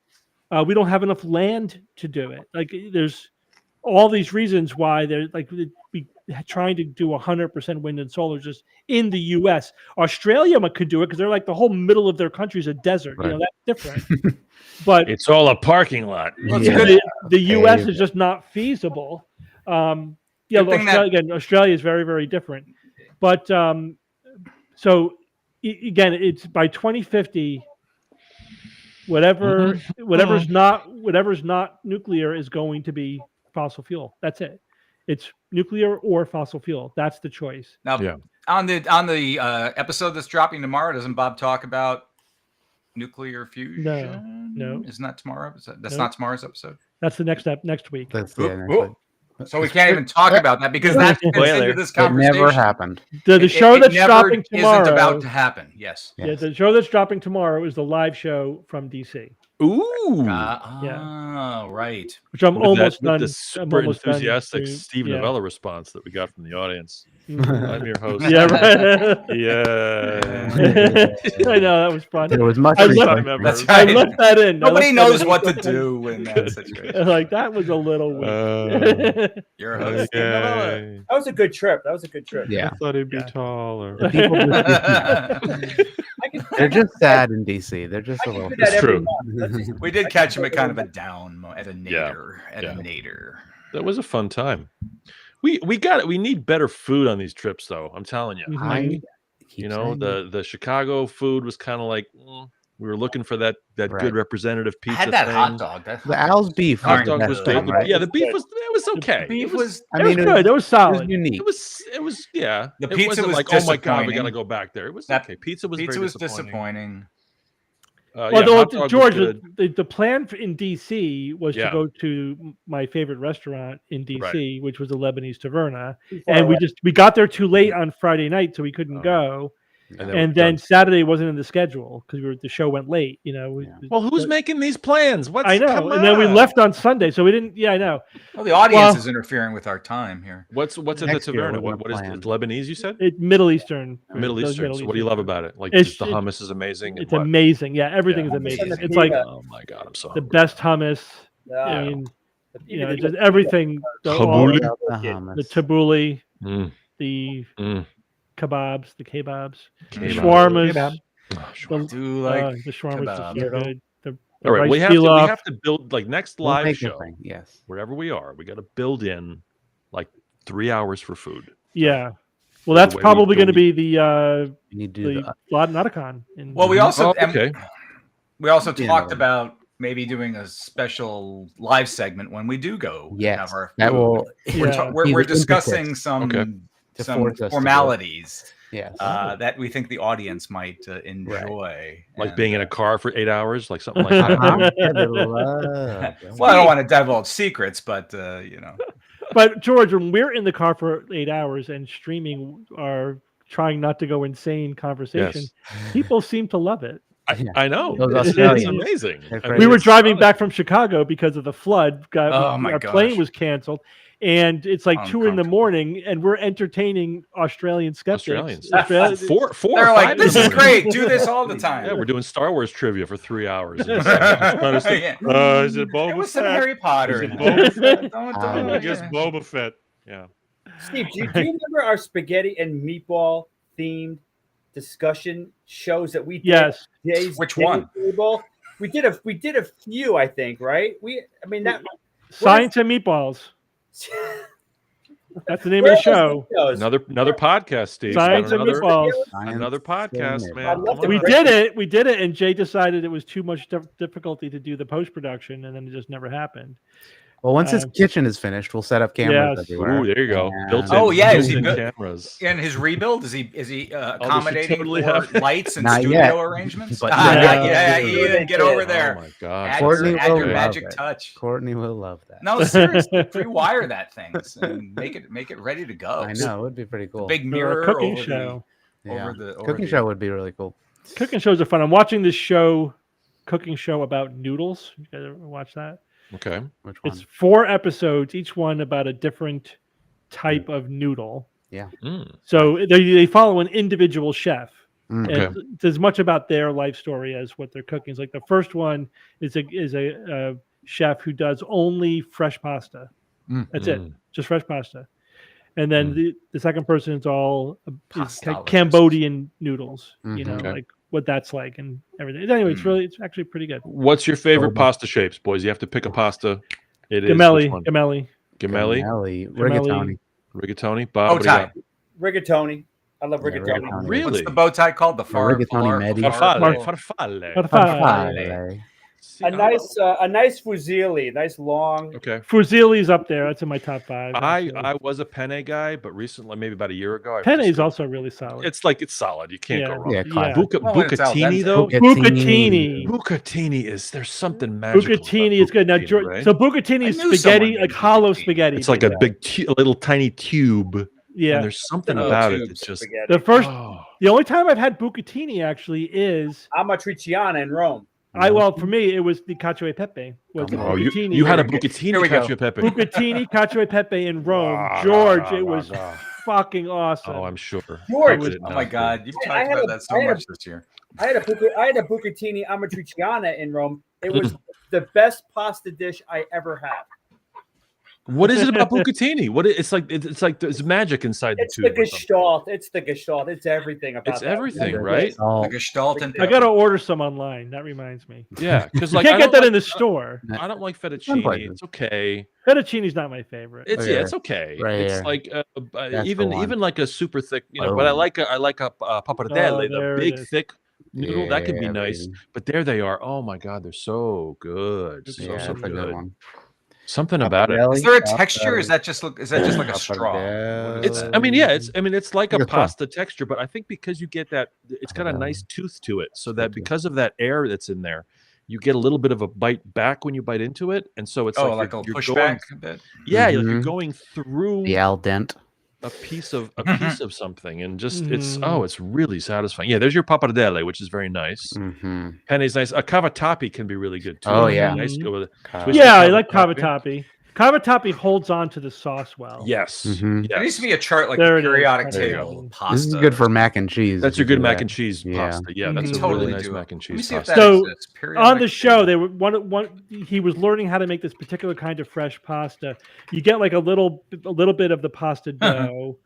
We don't have enough land to do it. Like, there's all these reasons why they're like trying to do 100% wind and solar just in the U.S. Australia could do it because they're like the whole middle of their country is a desert. Right. You know, that's different. But It's all a parking lot. the U.S. is just not feasible. Australia is very, very different. But so again, it's by 2050. Whatever's not nuclear is going to be fossil fuel. That's it. It's nuclear or fossil fuel. That's the choice. Now, Yeah. on the episode that's dropping tomorrow, doesn't Bob talk about nuclear fusion? No. Isn't that tomorrow? That's No. not tomorrow's episode. That's the next week. That's Oop, the oop. So we can't even talk about that because that fits Spoiler. into this It conversation. never happened. The show that's never dropping tomorrow isn't about to happen. Yes. Yeah, the show that's dropping tomorrow is the live show from DC, Ooh. Right. which I'm With almost that, done. with the super I'm almost done enthusiastic to- Steve yeah. Novella response that we got from the audience. Mhm. I'm your host. Yeah, right. Yeah. I know that was fun. There was much I left- research. That's I right. left that in. Nobody knows what to do in that situation. Like, that was a little weird. Your host. Steve Novella. That was a good trip. Yeah. thought he'd be Yeah. taller. The people they're just sad in DC. They're just a little. It's true. We did catch him at kind of a down at a Yeah. nadir. At a nadir. That was a fun time. We got it. We need better food on these trips, though. I'm telling you. I keep You know, saying the Chicago food was kind of like we were looking for that Right. good representative I pizza. had that thing. hot dog. That the Al's beef. Hot was the dog best was thing, good. right? Yeah, the beef was okay. beef was I It mean, was good. It was it was solid. unique. It was yeah. The It pizza wasn't was like, oh my god, we disappointing. gotta go back there. It was That okay. Pizza was pizza very was disappointing. disappointing. Well, Yeah, hot dog was George, good. the plan in DC was Yeah. to go to my favorite restaurant in DC, Right. which was the Lebanese Taverna, and we got there too late on Friday night, so we couldn't Oh. go. And And then Saturday wasn't in the schedule because the show went late. You know. well, who's making these plans? What's I know, come and then we on. left on Sunday, so we didn't. Yeah, I know. Well, the audience Well- is interfering with our time here. What's at the Next year Taverna? we're What is gonna it? Lebanese? You said Middle Eastern. Middle Those Eastern. So what do you love about it? Like It's- just the hummus is amazing. And It's what? amazing. Yeah, everything Yeah. is amazing. And the It's like pita. Oh my god, I'm so the hungry. best hummus. I mean, just everything. Tabbouleh. The The hummus. tabbouleh, Mm, the mm. kebabs, the kebabs, Kebab. shawarmas. Kebab. Oh, sure. The, Do like the shawarmas are so kebab. good. All right, rice we have pilaf. to build like next We'll live make show. a thing, yes. Wherever we are, we got to build in like 3 hours for food. Yeah. Well, The that's way we- probably the going to way- be the You need to do Nauticon. Well, we also okay. we also Yeah, talked no. about maybe doing a special live segment when we do go and yes. have our That food. will. We're, Yeah. we're, be we're the discussing impetus some to some force us to do it. formalities Yes. that we think the audience might enjoy. Like And, being in a car for 8 hours, like something like that. Uh-huh. Yeah, they love. well, I don't want to divulge secrets, but you know, But George, when we're in the car for 8 hours and streaming our trying not to go insane conversation, Yes. people seem to love it. I know. Those It's Australians. amazing. They're I crazy. mean, We were it's- driving back from Chicago because of the flood. Oh, my our plane gosh. was canceled, and it's like 2 in the Uncomfortable. morning, and we're entertaining Australian skeptics. Australians. Australians- Four they're or like, five "This in is the morning. great. Do this all the time." Yeah, we're doing Star Wars trivia for 3 hours. Yeah. Is it It Boba was some Fett? Harry Potter. Is it in Boba there. Fett? Don't- I guess yeah. Boba Fett. Yeah. Steve, do you remember our spaghetti and meatball themed discussion shows that we did? Yes. Jay's Which Dinner one? Table? We did a few, I think, right? That Science and Meatballs. That's the name of the show. Another podcast, Steve. Science and Another- Meatballs. Another podcast, man. I'd love Come to We on. did it. We did it, and Jay decided it was too much difficulty to do the post production, and then it just never happened. Well, once his Um, kitchen is finished, we'll set up cameras Yes. everywhere. Ooh, there you go. And- Built-in, Oh, yeah, is he built-in built- cameras. And his rebuild is he accommodating totally for have- lights and Not studio yet. arrangements? But Ah, yeah. not yet. Yeah. Ian, get over Oh there. my god. Add, Courtney add will your love magic it. touch. Courtney will love that. No, seriously, rewire that thing and make it ready to go. I know it would be pretty cool. Big Or mirror a cooking over show. Yeah. over Cooking show would be really cool. Cooking shows are fun. I'm watching this cooking show about noodles. You guys ever watch that? Okay. Which one? It's 4 episodes, each one about a different type of noodle. Mm. So they follow an individual chef. Mm. And Okay. it's as much about their life story as what they're cooking. It's like the first one is a chef who does only fresh pasta. Mm. That's it, Mm. just fresh pasta. And then the second person is all is Pastologist. Cambodian noodles. You know, Okay. like what that's like and everything. Anyway, it's actually pretty good. What's your favorite Boba. pasta shapes, boys? You have to pick a pasta. It is Gemelli, which one? gemelli. Gemelli, Rigatoni. rigatoni, Bob. Bow what do you tie. got? rigatoni. I love Yeah, rigatoni. rigatoni. Really? What's the bow tie called? The rigatoni Medi. Farfalle. Farfalle. Farfalle. See, A nice fusilli, nice long. Okay. Fusilli's up there. That's in my top 5. I was a penne guy, but recently, maybe about a year ago, I Penne is just- also really solid. It's solid. You can't go wrong. Yeah, classic. Well, it's al Bucatini dente. though. Bucatini. Bucatini is there's something magical. about Bucatini is good. Now, bucatini, right? so bucatini is I knew spaghetti, someone like named hollow bucatini. spaghetti. it's like a big, a little tiny tube, and yeah. there's something Little about it tubes that just. Spaghetti. The first, Oh, the only time I've had bucatini actually is Amatriciana in Rome. for me it was the cacio e pepe. Was the oh, bucatini. you had a Here we go. bucatini Here we go. cacio e pepe. bucatini cacio e pepe in Rome, George. It was fucking awesome. Oh, I'm sure. George. I would Oh not my be. God, you've I talked had about a- that I so had a- much this year. I had a bucatini amatriciana in Rome. It was the best pasta dish I ever had. What is it about bucatini? It's like there's magic inside It's the the tube. or something. gestalt. It's the gestalt. It's everything about It's that. everything, Yeah, right? Oh, The Gestalt and I gotta order some online. That reminds me. Yeah, because You like can't I get don't that like, in the store. I don't like Some fettuccine. places. It's okay. Fettuccine's not my favorite. It's Okay. it's okay. Right It's here. like the even one. like a super thick, but I Oh. like a pappardelle, there the it big is. thick noodle. That could be Yeah, nice. baby. But there they are. Oh my god, they're so good. So Yeah, so that's a good good. one. Something about it. Is there a texture? Is that just like a straw? Pappardelle. It's it's like a Like a straw. pasta texture, but I think because you get that, it's got a nice tooth to it, so that tooth. because of that air that's in there, you get a little bit of a bite back when you bite into it, and so it's Oh, like like a you're pushback going, a bit. yeah, like you're Mhm. going through The al dente. a piece of something, and just Mhm. it's really satisfying. Yeah, there's your pappardelle, which is very nice. Mm-hmm. Penny's nice. A cavatappi can be really good too. Oh, Really yeah. nice. Go with Uh, Twisted Yeah, I like cavatappi. cavatappi. Cavatappi holds on to the sauce well. Yes, Mhm. There needs yes. to be a chart like There the it is. periodic There you table go. of pasta. This is good for mac and cheese. That's if your you good do mac that. and cheese Yeah. pasta. Yeah, that's Mhm. a Totally really nice do it. mac and Let me cheese see if pasta. that So, exists. On Periodic the show, table. they were one. He was learning how to make this particular kind of fresh pasta. You get like a little bit of the pasta dough,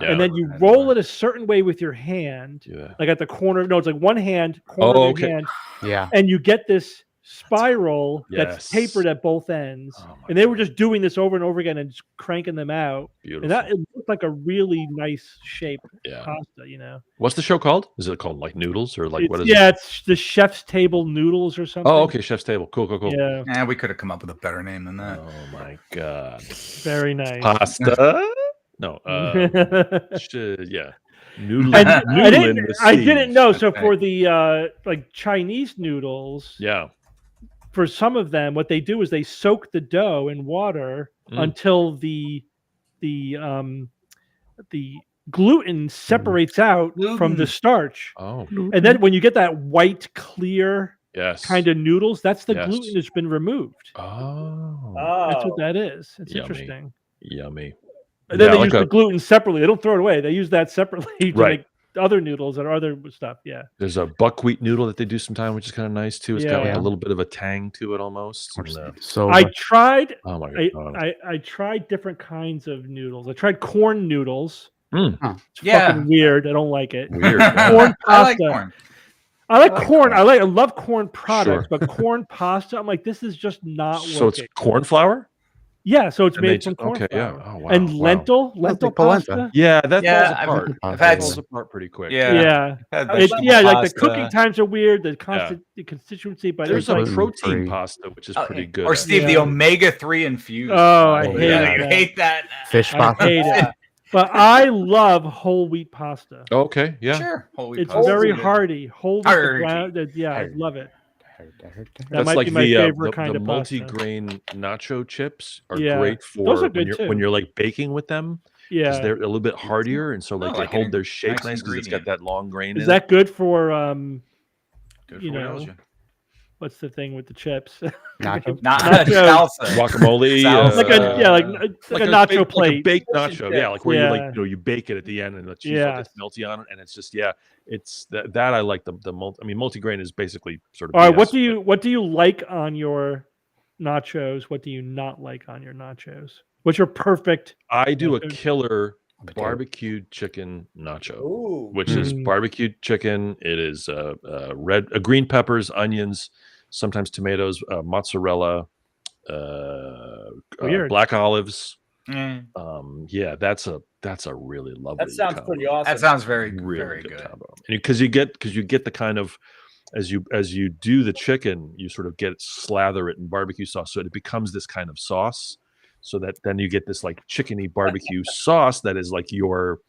Yeah. and then you roll it a certain way with your hand, Yeah. like at the corner. No, it's like one hand, corner Oh, of your okay. hand, Yeah. and you get this spiral Yes. that's tapered at both ends, Oh my and they were God. just doing this over and over again and just cranking them out. Beautiful. And that it looked like a really nice shape Yeah. pasta, you know. What's the show called? Is it called like Noodles or like what is Yeah, it? it's the Chef's Table Noodles or something. Oh, okay, Chef's Table. Cool. Yeah, We could have come up with a better name than that. Oh my God. very nice. Pasta? No. Yeah. Noodle. And noodle in the I didn't sea. know. So Okay. for the like Chinese noodles, Yeah. for some of them, what they do is they soak the dough in water until the gluten separates out from the starch. Oh, And then when you get that white, clear yes. kind of noodles, that's the Yes. gluten that's been removed. Oh, That's Oh, what that is. It's Yummy. interesting. yummy. And then Yeah, they like use the gluten separately. They don't throw it away. They use that separately to Right. make other noodles and other stuff. Yeah. There's a buckwheat noodle that they do sometimes, which is kind of nice too. It's got like Yeah. a little bit of a tang to it almost. Or And, so I much- tried oh my God. I tried different kinds of noodles. I tried corn noodles. Mm. It's Yeah. fucking weird. I don't like it. Weird. Corn I like pasta. corn. I like like corn. corn. I love corn products, Sure. but corn pasta, I'm like, this is just not So working. it's corn flour? Yeah, so it's And they made from just- corn okay, yeah. flour. Oh, wow, And wow. lentil like pasta. polenta. Yeah, that Yeah, falls I've- apart. I've That had falls some- apart pretty quick. Yeah. Yeah. Had It's, vegetable yeah, like the pasta. cooking times are weird, the constituency, but There's it's a like, gluten-free. protein pasta, which is pretty good. Or Steve, the Yeah. omega-3 infused. Oh, I pasta. hate Yeah, you that. hate that. fish I pasta. hate it. But I love whole wheat pasta. Okay, yeah. Sure. Whole wheat It's pasta. very Good. hearty. Whole wheat, the Hearty. brown, yeah, I love it. That That's might like be my favorite the kind of pasta. multi-grain nacho chips are Yeah. great Those for are good when too. you're like baking with them because Yeah. they're a little bit hardier and so like like they hold an their shape nice nice because it's got ingredient. that long grain Is in that it. good for Good you for what know, ails you. what's the thing with the chips? Nacho. Not Nachos. salsa. Guacamole, Salsa. like a yeah, like a nacho baked, plate. like a baked Fish and nacho, yeah, like where you Yeah. like you bake it at the end and the cheese Yeah. gets melty on it, and it's just it's that I like the multigrain is basically sort of. All right, BS, what do you like on your nachos? What do you not like on your nachos? What's your perfect? I do a Nachos? killer Potato. barbecued chicken nacho, ooh. which is barbecued chicken. It is green peppers, onions, sometimes tomatoes, mozzarella, Weird. black olives. Mm, Yeah, that's a really lovely. That sounds combo. pretty awesome. that sounds very, Really very good. combo. And because you get the kind of as you do the chicken, you sort of slather it in barbecue sauce, so it becomes this kind of sauce. So that then you get this like chickeny barbecue sauce that is like your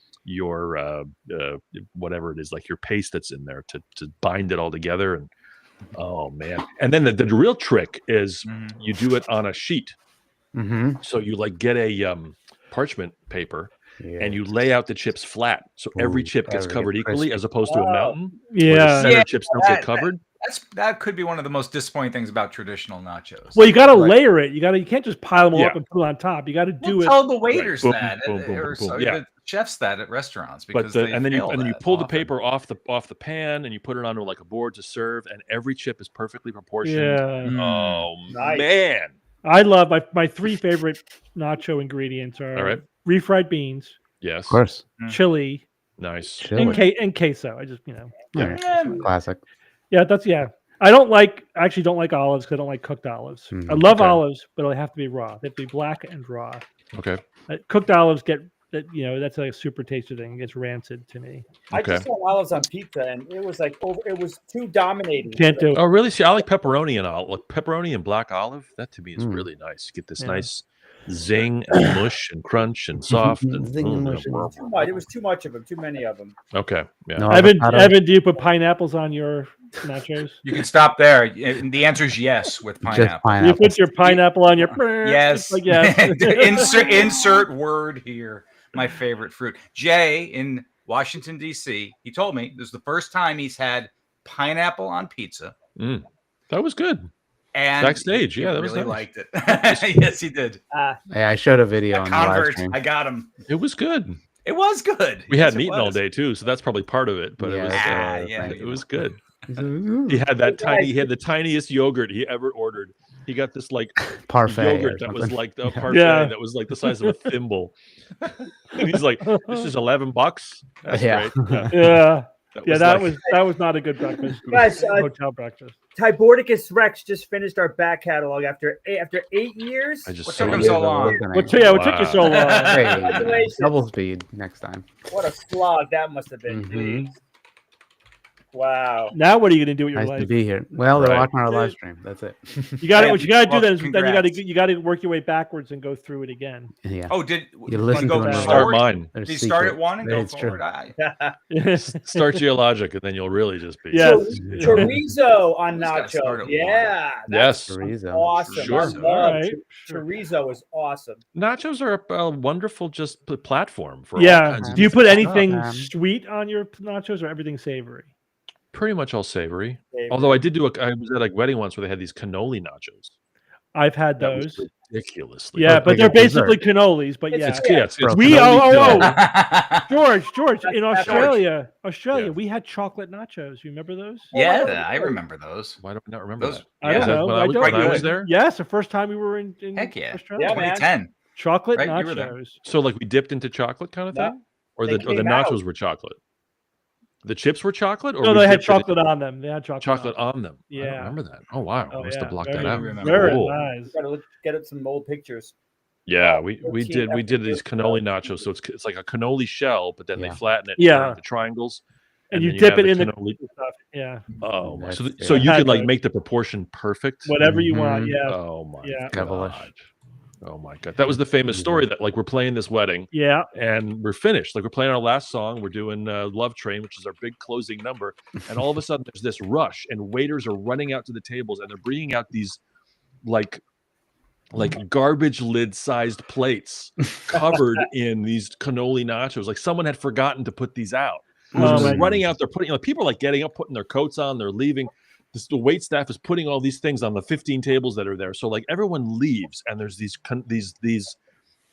whatever it is, like your paste that's in there to bind it all together. And oh man! And then the real trick is Mhm. you do it on a sheet. Mm-hmm. So you like get a parchment paper and you lay out the chips flat, so every Ooh, chip gets every covered equally, crispy. as opposed to a Wow. mountain where the Yeah. center Yeah, chips don't that- get covered. That could be one of the most disappointing things about traditional nachos. Well, you got to Like, layer it. You can't just pile them all Yeah. up and put it on top. You got to do we'll it. tell the waiters Boom, that, boom, boom, or boom, so yeah. the chefs that at restaurants. But Because they and then you fail that pull the often. paper off the pan and you put it onto like a board to serve, and every chip is perfectly proportioned. Yeah. Oh Nice. man! I love my three favorite nacho ingredients are All right. refried beans, Yes, Of course. chili, nice. Chili. and queso. I just Yeah. Classic. yeah. I don't like olives because I don't like cooked olives. Mm, I love okay. olives, but they have to be raw. They have to be black and raw. Okay, Cooked olives get that that's like a super tasty thing. It gets rancid to me. I Okay. just had olives on pizza, and it was like it was too dominating. Can't do it. Oh, really? See, I like pepperoni pepperoni and black olive. That to me is Mm. really nice. You get this Yeah. nice zing and mush and crunch and soft. And, Zing and mush and- Too much. It was too much of them. Too many of them. Okay, yeah. No Evan, avocado. do you put pineapples on your nachos? You can stop there. And the answer is yes with Just pineapple. You pineapple. put your pineapple on your Yes. Like, yes. insert word here. My favorite fruit. Jay in Washington, D.C., he told me this is the first time he's had pineapple on pizza. That was good. And Backstage, he yeah, that was really nice. liked it. Yes, he did. Yeah, I showed a video on the live Convert. stream. I got him. It was good. It was good. We Yes, hadn't it eaten all was. day too, so that's probably part of it. But it Yeah. was, Yeah, it you was know. good. He's like, "Ooh, He had the tiniest yogurt he ever ordered. He got this like parfait. or yogurt that was something." like the parfait Yeah. that was like the size of a thimble. And he's like, "This is $11. That's Yeah. great." Yeah. That Yeah, was that like- was not a good breakfast. Guys, Hotel breakfast. Tibordicus Rex just finished our back catalog after 8 years. I just What saw took him it. so long? What took you so long? Hey, Congratulations. double speed next time. What a slog that must have been. Mhm. Jeez. Wow. Now what are you going to do with your Nice to life? be here. Well, they're Right. watching our live stream. That's it. You got Hey, what you got to do well, then is then congrats. you got to work your way backwards and go through it again. Yeah. Oh, did You listen go to them Start Start forward? mine. There's Did you start at secrets. one and go It's true. forward? Start geologic, and then you'll really just be. Yes. Chorizo on Who's gotta start nacho. at Yeah. Yes. Chorizo. Awesome. Sure. I love All right. chorizo is awesome. Nachos are a wonderful just platform for all Yeah. kinds of Do you different put stuff. anything man. sweet on your nachos or everything savory? Pretty much all savory. Favorite. Although I did I was at a wedding once where they had these cannoli nachos. I've had That was those. ridiculously. Yeah, Like but a they're dessert. basically cannolis. But yeah, It's We- cannoli George, That's in George. Australia, Yeah. we had chocolate nachos. You remember those? Yeah, I remember those. Why do I not remember Those- that? I Yeah. don't know. When I was, don't when I know. was there? Yes, the first time we were in Heck yeah. Australia. Yeah, man. 2010. Chocolate Right, you were there. nachos. So like we dipped into chocolate kind of No, thing? Or they the came nachos out. were chocolate? The chips were chocolate? Or No, we they had dipped it in chocolate on them. They had chocolate on them. I Yeah. don't remember that. Oh wow. Oh, I must yeah. have blocked Very, that out. remember. Very Cool. nice. Gotta get up some old pictures. Yeah, we 14 did these cannoli nachos. So it's like a cannoli shell, but then they Yeah. flatten it Yeah. into triangles. And you then dip have it in the cannoli. stuff. Yeah, Oh my. So, That's- so you Had can like those. make the proportion perfect. whatever you want. Mhm. Yeah, Oh my Yeah. Devilish. god. Oh my god. That was the famous story that like we're playing this wedding yeah. and we're finished. Like we're playing our last song. We're doing Love Train, which is our big closing number. And all of a sudden there's this rush and waiters are running out to the tables and they're bringing out these like garbage lid sized plates covered in these cannoli nachos. Like someone had forgotten to put these out. It was Oh, just my running out there, putting people are like getting up, putting their coats on, they're leaving. The wait staff is putting all these things on the 15 tables that are there. So like everyone leaves, and there's these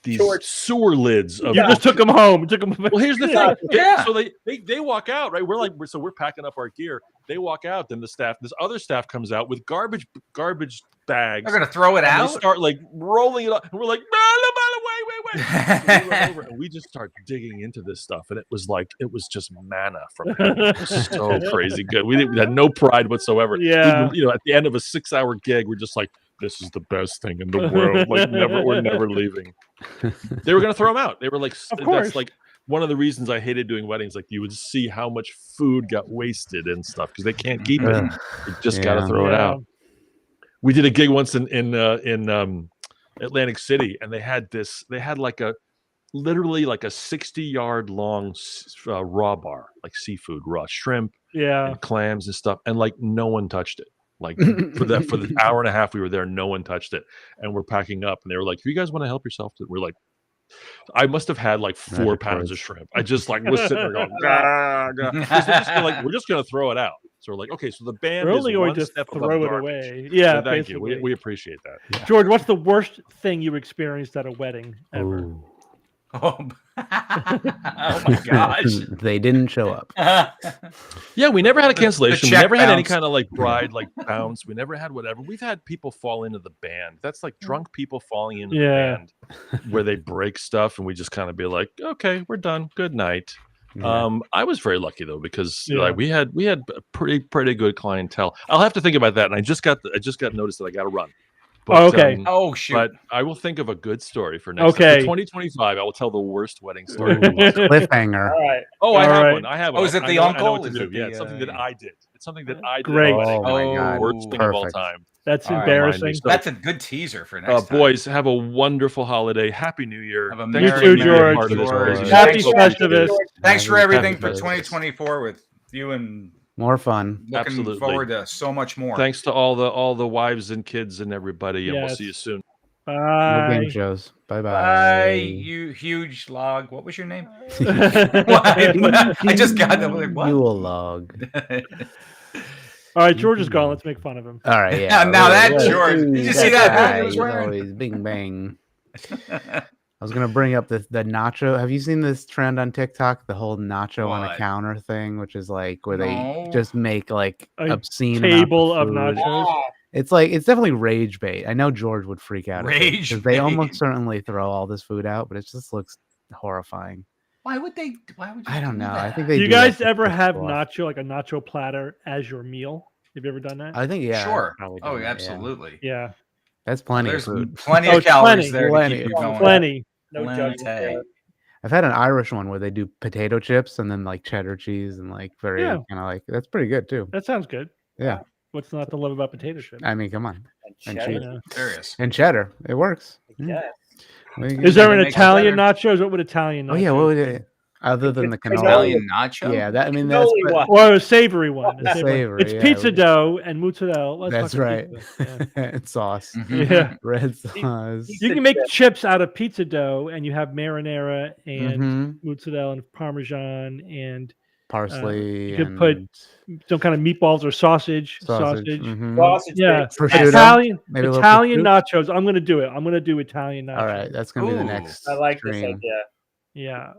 George. sewer lids of. You just took them home. Took them. Well, here's the thing. Yeah. So they walk out, right? We're packing up our gear. They walk out. Then this other staff comes out with garbage bags. They're gonna throw it And out. they start like rolling it up, and we're like, wait. So we run over and we just start digging into this stuff, and it was just manna from heaven. It was so crazy good. We had no pride whatsoever. Yeah. At the end of a 6-hour gig, we're just like, this is the best thing in the world. Like we're never leaving. They were gonna throw them out. They were like, Of course. that's like one of the reasons I hated doing weddings. Like you would see how much food got wasted and stuff because they can't keep it. Ugh. You just gotta Yeah. throw it Yeah. out. We did a gig once in Atlantic City, and they had like literally like a 60-yard long raw bar, like seafood, raw shrimp Yeah. and clams and stuff, and like no one touched it. Like for the hour and a half we were there, no one touched it, and we're packing up, and they were like, "If you guys want to help yourself," we're like, I must have had like 4 Magic pounds words. of shrimp. I just like was sitting there going, "Gah, gah." 'Cause they're just like, we're just gonna throw it out. So we're like, okay, so the band We're is only going one to step above throw it garbage. away. Yeah, So thank basically. you. We appreciate that. George, what's the worst thing you experienced at a wedding ever? Ooh. Oh, oh my gosh. They didn't show up. Yeah, we never had a cancellation. We check never had any bounce. kind of like bride like bounce. We never had whatever. We've had people fall into the band. That's like drunk people falling into the Yeah. band where they break stuff, and we just kind of be like, okay, we're done. Good night. Yeah. I was very lucky though because Yeah. like we had a pretty good clientele. I'll have to think about that. And I just got notice that I got to run. Oh, okay. Oh shoot. But I will think of a good story for next time. Okay. For 2025, I will tell the worst wedding story. Cliffhanger. All right. Oh, I All have right. one. I have Oh, one. is it I the know uncle? what to Is do. it Yeah, the, it's something that I did. It's something that I did. Great. at a wedding. Oh my Oh, god. Worst thing of all Perfect. time. That's All right. embarrassing. So- That's a good teaser for next time. Boys, have a wonderful holiday. Happy New Year. Have a Thanks merry, too, for being a George. part of this George. crazy Happy show. Festivus. Thanks for Happy everything for Festivus. 2024 with you, and More fun. looking Absolutely. forward to so much more. Thanks to all the wives and kids and everybody, and we'll Yes. see you soon. No Bye. game shows. Bye bye. Bye, you huge log. What was your name? What? I just got that. I was like, what? You a log. All right, George is gone. Let's make fun of him. All right, yeah. Now that Ooh, George, did you see that that guy, hat he was he's wearing? always bing bang. I was gonna bring up the nacho. Have you seen this trend on TikTok? The whole nacho on a What? counter thing, which is like where No. they just make like A obscene table amount of food. nachos. It's like it's definitely rage bait. I know George would freak out. Rage because they bait. almost certainly throw all this food out, but it just looks horrifying. Why would they? Why would you I don't do know. that? I think they Do you do that guys to ever piss have people off. nacho, like a nacho platter, as your meal? Have you ever done that? I think yeah. Sure. I've probably Oh, done that, yeah. absolutely. Yeah, That's plenty of There's food. plenty Oh, of it's calories plenty. there to Plenty. keep you going. plenty. No Plenty. judgment there. I've had an Irish one where they do potato chips and then like cheddar cheese and like very Yeah. kind of like that's pretty good too. That sounds good. Yeah. What's not to love about potato chips? I mean, come on. And And cheddar. cheese. Yeah. Serious. And cheddar. It works. Yeah. What are you Is gonna there do? an they make it Italian better. nachos? What would Italian nachos? Oh yeah, what would it other than the Cannoli. cannoli? Italian nacho? Yeah, that I mean that's Cannoli one. Or a savory one. The savory, It's yeah, pizza we- dough and mozzarella. Let's that's talk right. pizza. Yeah. And sauce. Mhm. Yeah. Red sauce. You can make chips out of pizza dough, and you have marinara and Mhm. mozzarella and parmesan and Parsley. you could put and some kind of meatballs or sausage. mhm. Sausage. Yeah. bits. Prosciutto. Italian Maybe a little Italian prosciutto. nachos. I'm gonna do it. I'm gonna do Italian nachos. All right, that's gonna be the Ooh. next. I like this stream. idea. Yeah.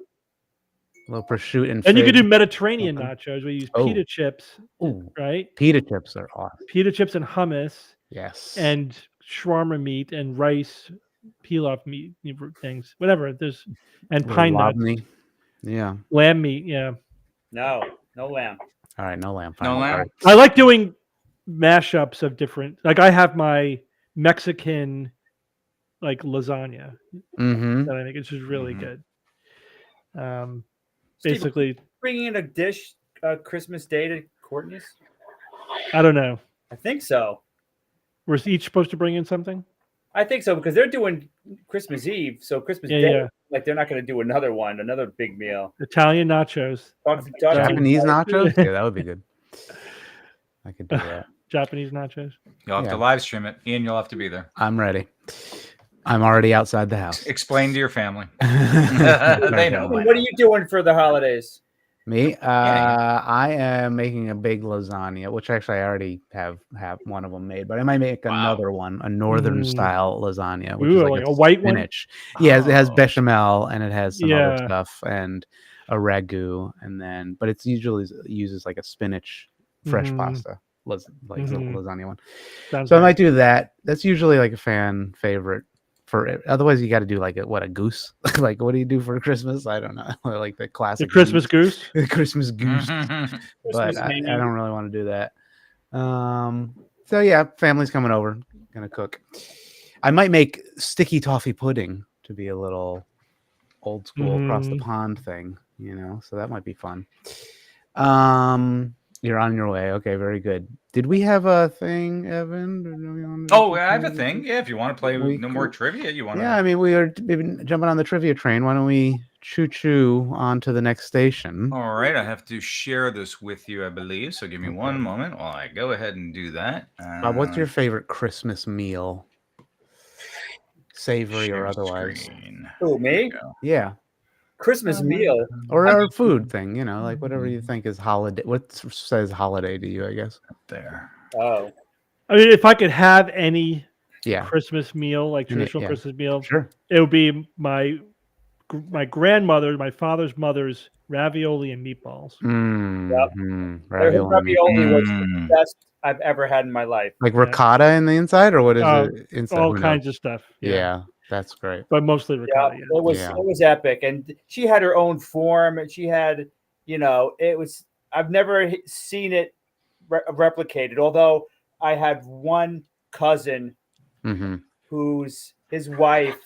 A little prosciutto and And you could do fig. Mediterranean Okay. nachos. We use Oh. pita chips, Ooh, right? pita chips are awesome. Pita chips and hummus Yes. and shawarma meat and rice, pilaf meat things, whatever. There's and Little pine nuts, labneh. Yeah. lamb meat. Yeah. No lamb. All right, no lamb. No Fine, lamb? sorry. I like doing mashups of different. Like I have my Mexican like lasagna Mhm. that I think is just really Mhm. good. Steve, Basically, bringing in a dish Christmas Day to Courtney's? I don't know. I think so. We're each supposed to bring in something. I think so because they're doing Christmas Eve, so Christmas Yeah, Day, yeah. like they're not going to do another big meal. Italian nachos, Japanese nachos? Yeah, that would be good. I could do that. Japanese nachos. You'll have Yeah. to live stream it. Ian, you'll have to be there. I'm ready. I'm already outside the house. Explain to your family. They They know. What are you doing for the holidays? Me? Yeah. I am making a big lasagna, which actually I already have one of them made, but I might make Wow. another one, a northern Mm. style lasagna, which Ooh, is like a white one? spinach. Yeah, it has Oh. bechamel and it has some other Yeah. stuff and a ragu, and then but it's usually uses like a spinach fresh Mhm. pasta, like the Mhm. lasagna one. Sounds So I good. might do that. That's usually like a fan favorite. For it. Otherwise, you got to do like a goose. Like, what do you do for Christmas? I don't know. Like the the classic Christmas goose. the Christmas goose. Mhm. But Christmas I menu. don't really want to do that. So yeah, family's coming over. Gonna cook. I might make sticky toffee pudding to be a little old school across the Mhm. pond thing, so that might be fun. You're on your way. Okay, very good. Did we have a thing, Evan? Oh, I have a thing. Yeah, if you want to play We no more could- trivia, you want to. Yeah, I mean, we've been jumping on the trivia train. Why don't we choo on to the next station? All right, I have to share this with you, I believe. So give me one moment while I go ahead and do that. Bob, what's your favorite Christmas meal? Savory share or otherwise? screen? Who, me? There we go. Yeah. Christmas meal. Or our food thing, like whatever you think is holiday. What says holiday to you, I guess? There. Oh, I mean, if I could have any Yeah, Christmas meal, like Any- traditional yeah. Christmas meal, sure. it would be my grandmother, my father's mother's ravioli and meatballs. their ravioli was the Mm. best I've ever had in my life. Like ricotta in the inside, or what is Oh, it inside? All Who knows? kinds of stuff. Yeah, that's great. But mostly Yeah, ricotta. Yeah. it was Yeah. it was epic, and she had her own form, and she had, it was. I've never seen it replicated. Although I had one cousin Mm-hmm. his wife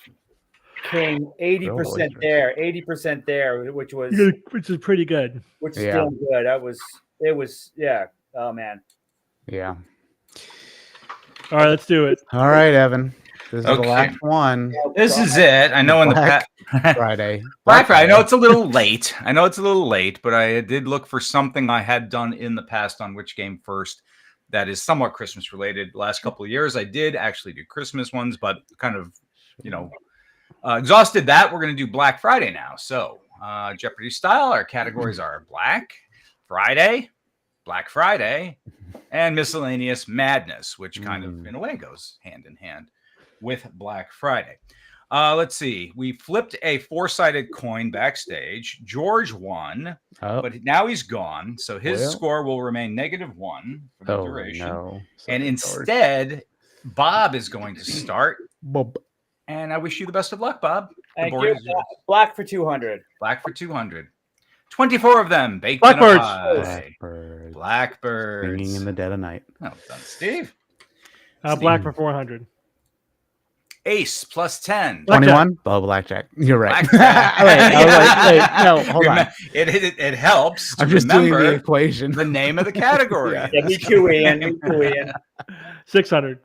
came 80% oysters. there, 80% there, which was Which is pretty good. which is Yeah. still good. It was yeah. Oh man. Yeah. All right, let's do it. All right, Evan. This is the Okay. last one. This is it. I know in the Black past. Friday. Black Friday. I know it's a little late. But I did look for something I had done in the past on which game first that is somewhat Christmas related. The last couple of years, I did actually do Christmas ones, but kind of, exhausted that. We're going to do Black Friday now. So, Jeopardy style, our categories are Black Friday, and miscellaneous madness, which kind of, in a way, goes hand in hand with Black Friday. Let's see. We flipped a 4-sided coin backstage. George won, Oh, but now he's gone. So his Well. score will remain -1 for the duration. no. And Sorry, instead, Bob is going to start. Bob. And I wish you the best of luck, Bob. The Thank board you. is yours. Black for 200. Black for 200. 24 of them baked in a Blackbirds. pie. Blackbirds. Blackbirds. Singing in the dead of night. Well done, Steve. Black for 400. Ace plus 10. Blackjack. 21? Oh, blackjack. You're right. Blackjack. wait, no, hold on. It helps to I'm just doing the remember equation. the name of the category. Yeah, me too, Ian. Me too, Ian. 600.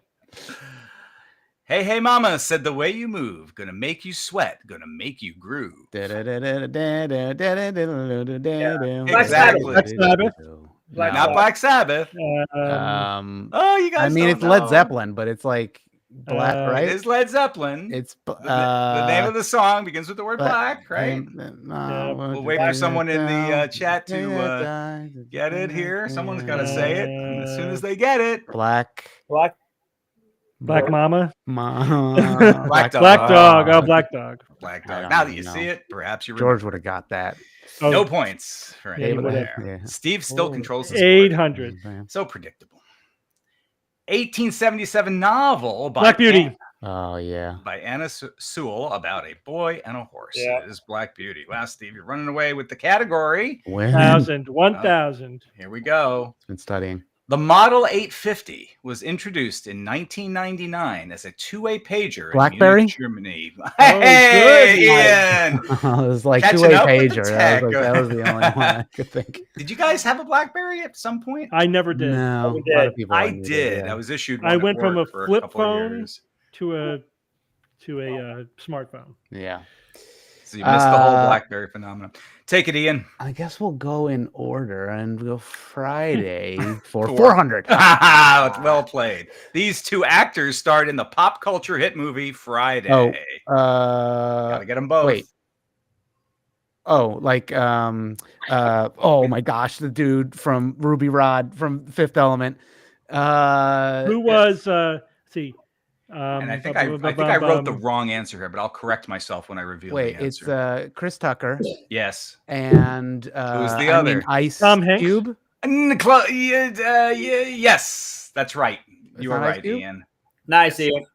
Hey, hey, mama said the way you move, gonna make you sweat, gonna make you groove. Exactly. Black Sabbath. Black Not Black Sabbath. Oh, you guys. I mean, don't it's Led know. Zeppelin, but it's like black, right? It is Led Zeppelin. It's The name of the song begins with the word black, right? We'll wait for someone in the chat to get it here. Someone's got to say it. And as soon as they get it, Black Black Mama. Black Dog. Black Dog. Oh, Black Dog. Black I Dog. don't Now that even you know. see it, perhaps you George would have got that. Oh, no points for Yeah, anyone he there. would've. Yeah. Steve still Oh. controls the score. 800. So predictable. 1877 novel by Black Beauty. Oh yeah. by Anna Sewell about a boy and a horse. Yeah. It is Black Beauty. Wow, Steve, you're running away with the category. When 1,000. 1,000. Here we go. been studying. The Model 850 was introduced in 1999 as a two-way pager BlackBerry? in Munich, Germany. good, Hey, Mike. Ian! It was like Catching two-way up with the pager. tech. That was the only one I could think. Did you guys have a BlackBerry at some point? I never did. No, We a lot did. of people I knew that, did. yeah. I was issued. I One at went from work a for flip couple of phone years. to a smartphone. Yeah. So you missed the whole BlackBerry phenomenon. Take it, Ian. I guess we'll go in order and go Friday for Four. 400. Well played. These two actors starred in the pop culture hit movie Friday. Oh, Gotta get them both. wait. Oh, like oh my gosh, the dude from Ruby Rod from Fifth Element. Who was let's see. And I think I wrote the wrong answer here, but I'll correct myself when I reveal Wait, the it's answer. Chris Tucker Yes. and the I mean, other? Ice Tom Hanks? Cube. Yes, that's right. Is You were that Ice right, Cube? Ian. Nice, Ian.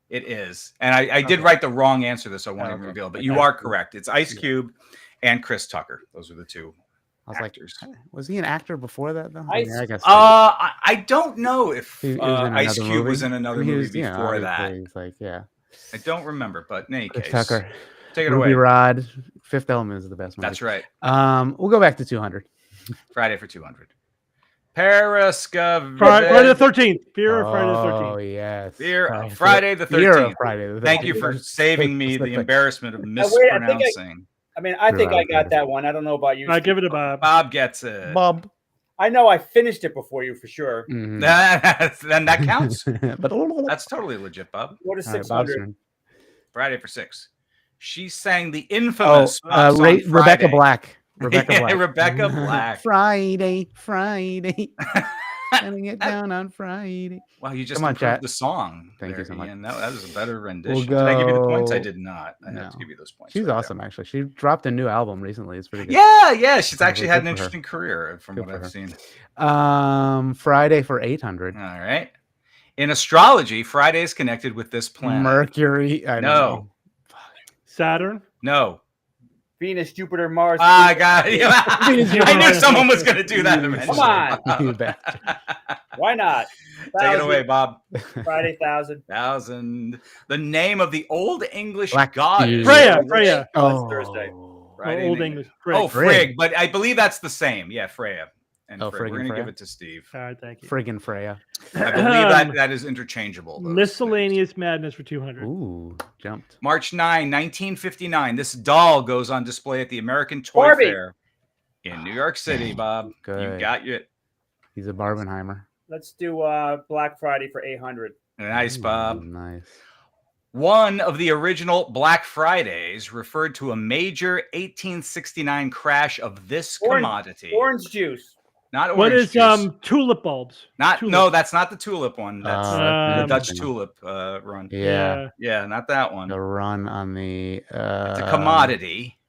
It is. And I did Okay. write the wrong answer, this, so I won't even Okay. reveal. But you are correct. It's Ice Cube and Chris Tucker. Those are the two I was actors. like, was he an actor before that though? Ice- I guess. I don't know if he was in Ice another Cube was movie. in another I mean, he movie was, you know, before that. obviously, He's like, yeah, I don't remember, but in any Chris case, Tucker, take it Ruby away. Rod, Fifth Element is the best movie. That's right. We'll go back to 200. Friday for 200. Periscope. Friday the 13th. Fear of Friday the Oh 13th. yes, Friday the Fear 13th. of Friday the 13th. Thank you for saving me the Specific. embarrassment of wait, I think mispronouncing. I mean, I think I Right. got that one. I don't know about you. I Steve. give it a Bob. Bob gets it. Bob. I know I finished it before you for sure. Mhm. Then that counts. but That's totally legit, Bob. What is all right, Bob's 600? turn. Friday for 6. She sang the infamous pop song Rebecca Friday. Black. Rebecca Yeah, Black. Rebecca Black. Friday. Getting it down on Friday. Wow, you just Come on, improved chat. the song. Thank you there, so much. Ian. That was a better rendition. We'll Did I give you the points? I go- did not. I have to No. give you those points. She's right awesome, actually. She dropped a new album recently. It's pretty good. there. Yeah, she's Yeah, actually good had an for her. interesting career from Good what for I've her. seen. Friday for 800. All right. In astrology, Friday is connected with this planet. Mercury. I don't No. know. Saturn. No. Venus, Jupiter, Mars. I got it. Venus, I Jupiter, knew Mars. someone was going to do that eventually. on. You bastard. Why not? Take it away, Bob. Friday 1,000. 1,000. The name of the Old English Black goddess. Beauty. Freya. Oh, Thursday. Friday Old the- English. Oh, Frig. Frig, but I believe that's the same. Yeah, Freya. And Oh, Frig. Frig We're and going to give Freya? it to Steve. All right, thank you. friggin' Freya. I believe that is interchangeable. those Miscellaneous Madness for 200. Ooh, jumped. March 9, 1959. This doll goes on display at the American Toy Barbie. Fair in New York City, Bob. You Good. got it. He's a Barbenheimer. Let's do Black Friday for 800. Nice, Bob. Ooh, nice. One of the original Black Fridays referred to a major 1869 crash of this commodity. Orange juice. Not orange What is juice. tulip bulbs? Not tulip? no, that's not the tulip one. That's the Um, Dutch tulip run. Yeah. Yeah, not that one. The run on the It's a commodity.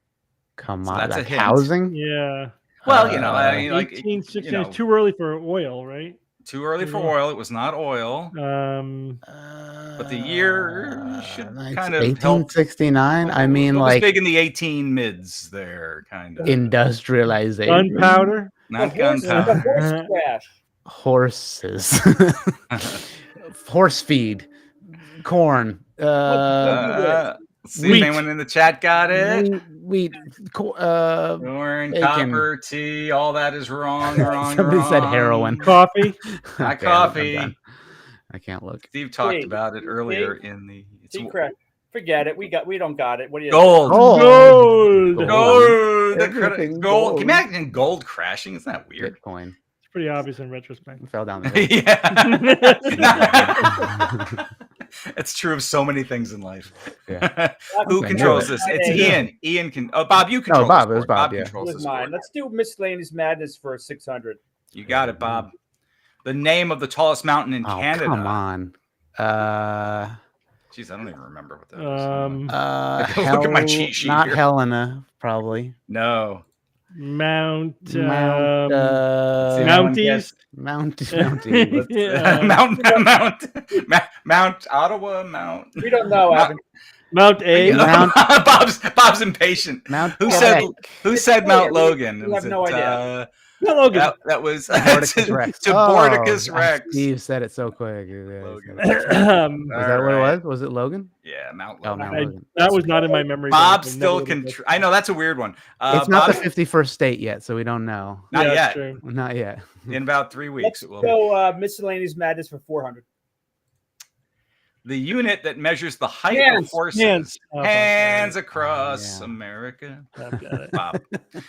commodity that's a like hint. housing. Yeah. Well, you know, I mean, like 1869 you know, is too early for oil, right? Too early for oil. It was not oil. But the year should kind of help. 1869. I mean, It was like big in the 18 mids there, kind of. industrialization. Gunpowder. Not The horse gunpowder. crash. Horses. Horse feed. Corn. See if anyone in the chat got it. Wheat. Corn, bacon. copper, tea, all that is wrong. Somebody said heroin. Coffee. Not Okay, I'm coffee. done. I can't look. Steve talked Tea. about it earlier in the Tea crash. Forget it. We don't got it. What do you? gold. Gold. Gold. Everything Gold. gold. Can you imagine gold crashing? Isn't that weird? Bitcoin. It's pretty obvious in retrospect. Fell down the hill. Yeah. It's true of so many things in life. Yeah. Who I controls knew this? It's Ian. Ian can. Oh, Bob, you control. Bob. this It was board. Bob, yeah. controls It was this mine. board. Let's do miscellaneous madness for 600. You got it, Bob. The name of the tallest mountain in Oh, Canada. come on. Jeez, I don't even remember what that is. Look at my cheat sheet Not here. Helena, probably. No. Mount. Mounties. Mounties. Yeah. Mount Ottawa. Mount. We don't know. Evan. Mount A. Bob's impatient. Mount Who Quebec. said Mount Logan? We have no idea. Mount Logan. That was Mordicus Rex. to Mordicus Rex. Steve said it so quick. Logan. Was that what it was? Was it Logan? Yeah, Mount Oh, Logan. Mount Logan. That was not in my memory. Bob bank. I still never can. looked at I know that's a weird one. It's not Bob, the 51st state yet, so we don't know. it. Not Yeah, yet. that's true. Not yet. In about 3 weeks, Let's it will be. go miscellaneous madness for 400. The unit that measures the height Hands. of horses. Hands. Oh, Hands Oh, across yeah. America. I've got it. Bob.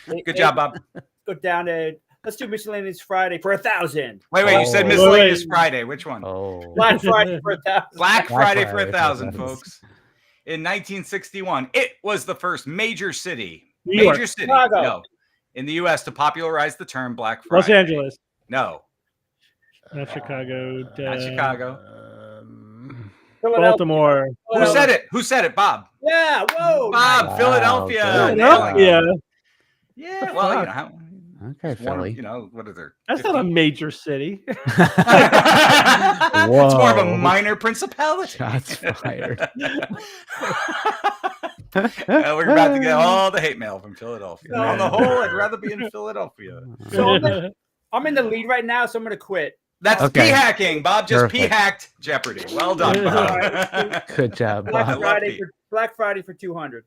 Hey, Good job, Bob. Go down to. Let's do miscellaneous Friday for 1,000. Wait, you said Oh. miscellaneous Wait. Friday. Which one? Oh. Black Friday for 1,000. Black Friday for Friday for 1,000, 1,000. folks. In 1961, it was the first major city. New York. Major city. Chicago. No. In the U.S. to popularize the term Black Los Friday. Angeles. No. Not Chicago. Not Chicago. Philadelphia. Baltimore. Who said it? Who said it? Bob. Yeah. Whoa. Bob, Wow, Philadelphia. good. Nailing it. Yeah. Yeah. Well, you know, how, Okay, one, Philly. you know, what are there? That's not a major city. It's more of a Whoa. minor principality. Shots fired. We're about to get all the hate mail from Philadelphia. No. On the whole, I'd rather be in Philadelphia. So I'm in the lead right now, so I'm going to quit. That's Okay. p-hacking. Bob just Perfect. p-hacked Jeopardy. Well done, Bob. Good job, Black Bob. Friday for 200.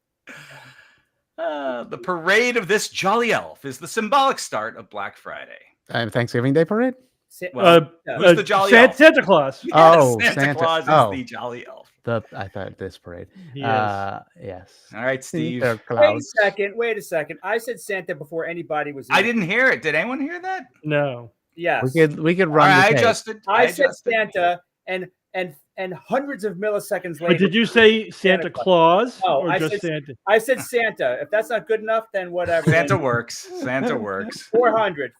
The parade of this jolly elf is the symbolic start of Black Friday. Thanksgiving Day parade? Well, who's the jolly elf? Santa Claus. Yes, Oh, Santa Santa. Claus is Oh. the jolly elf. I thought this parade. He is. Yes. All right, Steve. Santa Wait a Claus. second. Wait a second. I said Santa before anybody was in. I didn't hear it. Did anyone hear that? No. Yes. We could All run right, I the tape. adjusted. I said adjusted. Santa, and hundreds of milliseconds later. But did you say Santa Claus No, or I just said- Santa? I said Santa. If that's not good enough, then whatever. Santa works. Santa works. 400.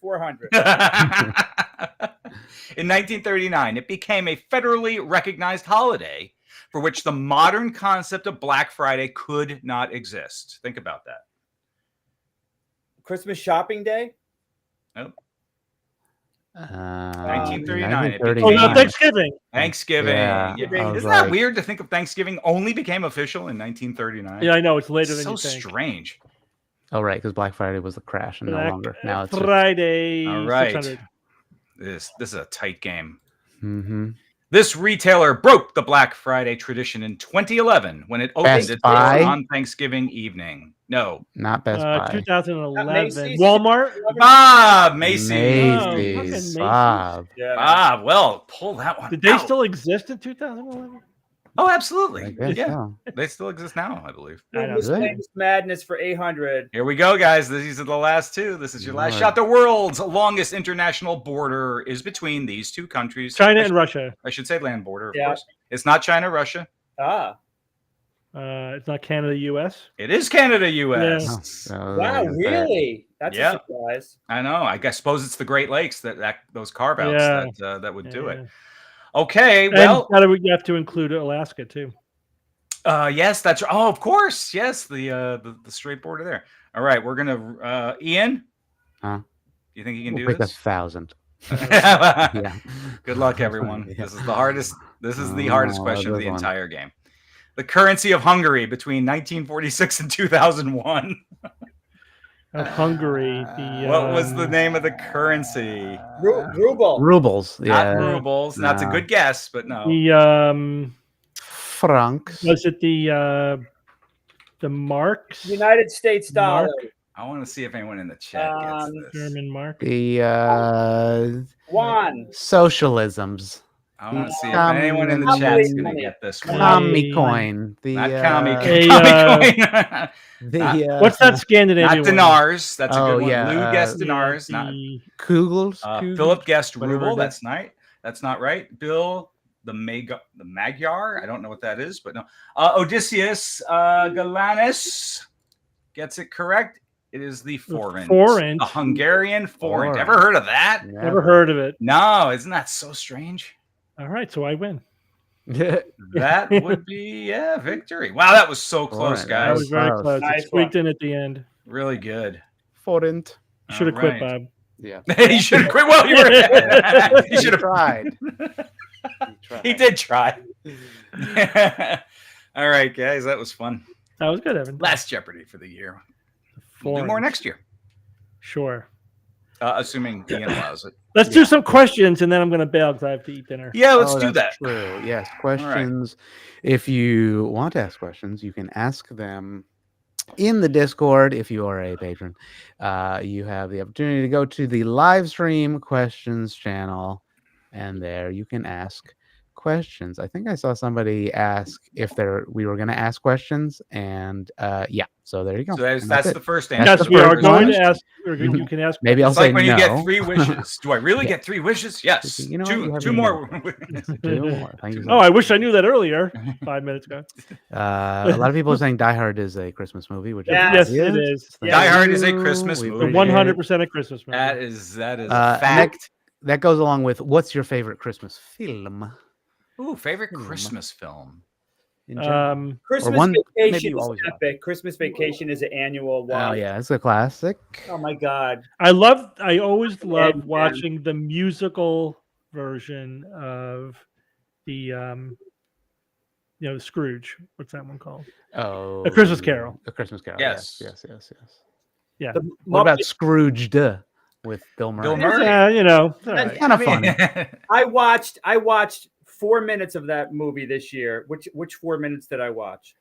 In 1939, it became a federally recognized holiday for which the modern concept of Black Friday could not exist. Think about that. Christmas shopping day. 1939. Oh, no, Thanksgiving. Thanksgiving. Yeah, Yeah. I was Isn't that right. weird to think of Thanksgiving only became official in 1939? Yeah, I know it's later It's than so you think. strange. Oh, right, because Black Friday was the crash and no Black longer. Now it's. Friday. All right. 600. This is a tight game. Mm-hmm. This retailer broke the Black Friday tradition in 2011 when it opened Best its Buy? doors on Thanksgiving evening. No. Not Best Buy. 2011. Macy's? Walmart. Bob, Macy's. Macy's. Macy's. Bob. Yeah. Bob, well, pull that one Did they out. still exist in 2011? Oh, I absolutely. guess Yeah, so. they still exist now, I believe. I know. Miscellaneous madness for 800. Here we go, guys. These are the last two. This is your last Lord. shot. The world's longest international border is between these two countries. China and Russia. I should say land border, of Yeah. course. It's not China, Russia. Ah. It's not Canada, U.S. It is Canada, U.S. Oh, so Wow, there's that. really? That's Yeah. a surprise. I know. I suppose it's the Great Lakes that those carve outs Yeah. that would do Yeah. it. Okay, And well, you have to include Alaska too. yes, that's oh, of course, yes, the straight border there. All right, we're gonna Ian. Huh? Do you think you can We'll do pick this? 1,000. Yeah. Good luck, everyone. Yeah. This is the hardest. This is the hardest Oh, question of this the one. entire game. The currency of Hungary between 1946 and 2001. Of Hungary. The What was the name of the currency? Ruble. Rubles. Not Yeah. rubles. That's a No. good guess, but no. the Francs. was it the marks? United States dollar. Mark? I want to see if anyone in the chat gets this. German mark. The Yuan. socialisms. I want to see if anyone in the chat's going to get this one. Commie coin. The Not commie, a, commie coin. the What's that Scandinavian Not one? dinars. That's a Oh, good one. yeah, Lou guessed Yeah, dinars. Not Kugels. Philip guessed whatever ruble. it is. That's not right. Bill, the Magyar. I don't know what that is, but no. Odysseus Galanis gets it correct. It is the forint. Forint. The Hungarian forint. Forint. Ever heard of that? Never heard of it. No, isn't that so strange? All right, so I win. That would be victory. Wow, that was so close, Forint. That guys. was very Close. close. Nice It squeaked in at the end. Really good. Forint. You should have All quit, right. Bob. Yeah. You should have quit. Well, you were. You should have tried. He did try. All right, guys, that was fun. That was good, Evan. Last Jeopardy for the year. We'll do Forint. more next year, Sure. assuming Ian allows it. Let's do some questions, and then I'm going to bail because I have to eat dinner. Yeah, let's Oh, do that. that's True. Yes. Questions. If you want to ask questions, you can ask them in the Discord. If you are a patron, you have the opportunity to go to the live stream questions channel, and there you can ask questions. I think I saw somebody ask if we were going to ask questions, and yeah. So there you go. So And that's it. the first answer. Yes, the we are first going one. to ask. You can ask. Maybe I'll It's say like when no. you get 3 wishes. Do I really Yeah. get 3 wishes? Yes. You know what? You have two a more. Two more. Thank you. Oh, I wish I knew that earlier. 5 minutes ago. A lot of people are saying Die Hard is a Christmas movie, which Yes, it is. Thank Die Hard you. is a Christmas We movie. The appreciate it. 100% a Christmas movie. That is a and fact. that goes along with what's your favorite Christmas film? Ooh, favorite Christmas film. In general? Christmas one- maybe Vacation you is always watch. epic. Christmas Vacation is an annual one. Oh yeah, it's a classic. Oh my God. I always love man. watching the musical version of the Scrooge. What's that one called? Oh, A Christmas Carol. A Christmas Carol. Yes. Yes. Yeah. The What about Muppet- Scrooged with Bill Murray? Bill Murray. Yeah, it's all right. Kind of funny. I watched 4 minutes of that movie this year. Which 4 minutes did I watch?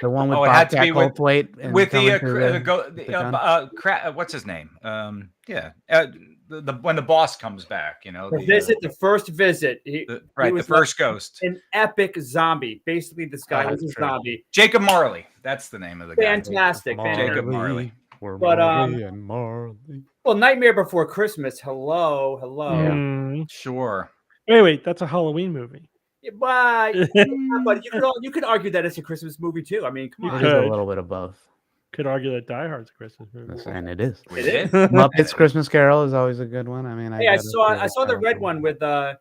The one with Oh, it had to Bobcat be with- Goldthwait and With coming the, to gun? what's his name? When the boss comes back, The first visit. He the was first ghost. an epic zombie. Basically, this guy Oh, was a that's true. zombie. Jacob Marley. That's the name of the guy. Fantastic. Jacob Marley. We're But, Marley and Marley. Well, Nightmare Before Christmas. Hello. Yeah. Sure. Wait, that's a Halloween movie. But you could argue that it's a Christmas movie too. I mean, come You on. It is a could. little bit of both. Could argue that Die Hard's a Christmas movie. And it is. We did. Muppets Christmas Carol is always a good one. I mean, Hey, I saw the red one with The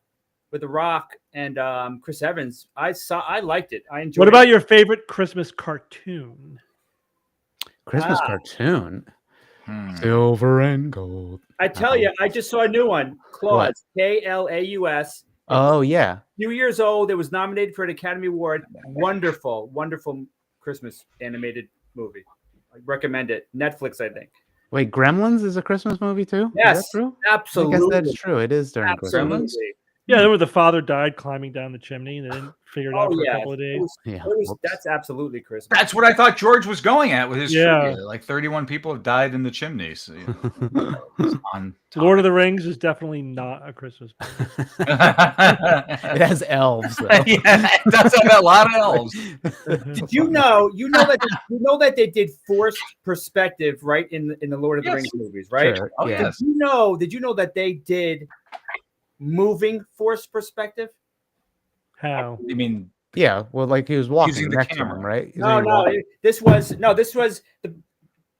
Rock and Chris Evans. I liked it. I enjoyed. What about your favorite Christmas cartoon? Christmas cartoon. Silver and gold. I tell you, I just saw a new one. Klaus. Klaus. Oh yeah. Few years old. It was nominated for an Academy Award. Wonderful Christmas animated movie. I recommend it. Netflix, I think. Wait, Gremlins is a Christmas movie too? Yes, Is that true? absolutely. I guess that's true. It is during Christmas. Absolutely. Yeah, where the father died climbing down the chimney and they didn't figure it out for a couple of days. Yeah. That's absolutely Christmas. That's what I thought George was going at with his Yeah. trivia. Like 31 people have died in the chimneys. So, on Lord of the Rings is definitely not a Christmas movie. It has elves though. Yeah, it does have a lot of elves. Did you know that they did forced perspective right in the Lord of the Yes. Rings movies, right? Sure, Oh, yeah. yes. Did you know that they did moving forced perspective? How? I mean, Yeah, well, like he was walking Using the next to camera. him, right? No, this was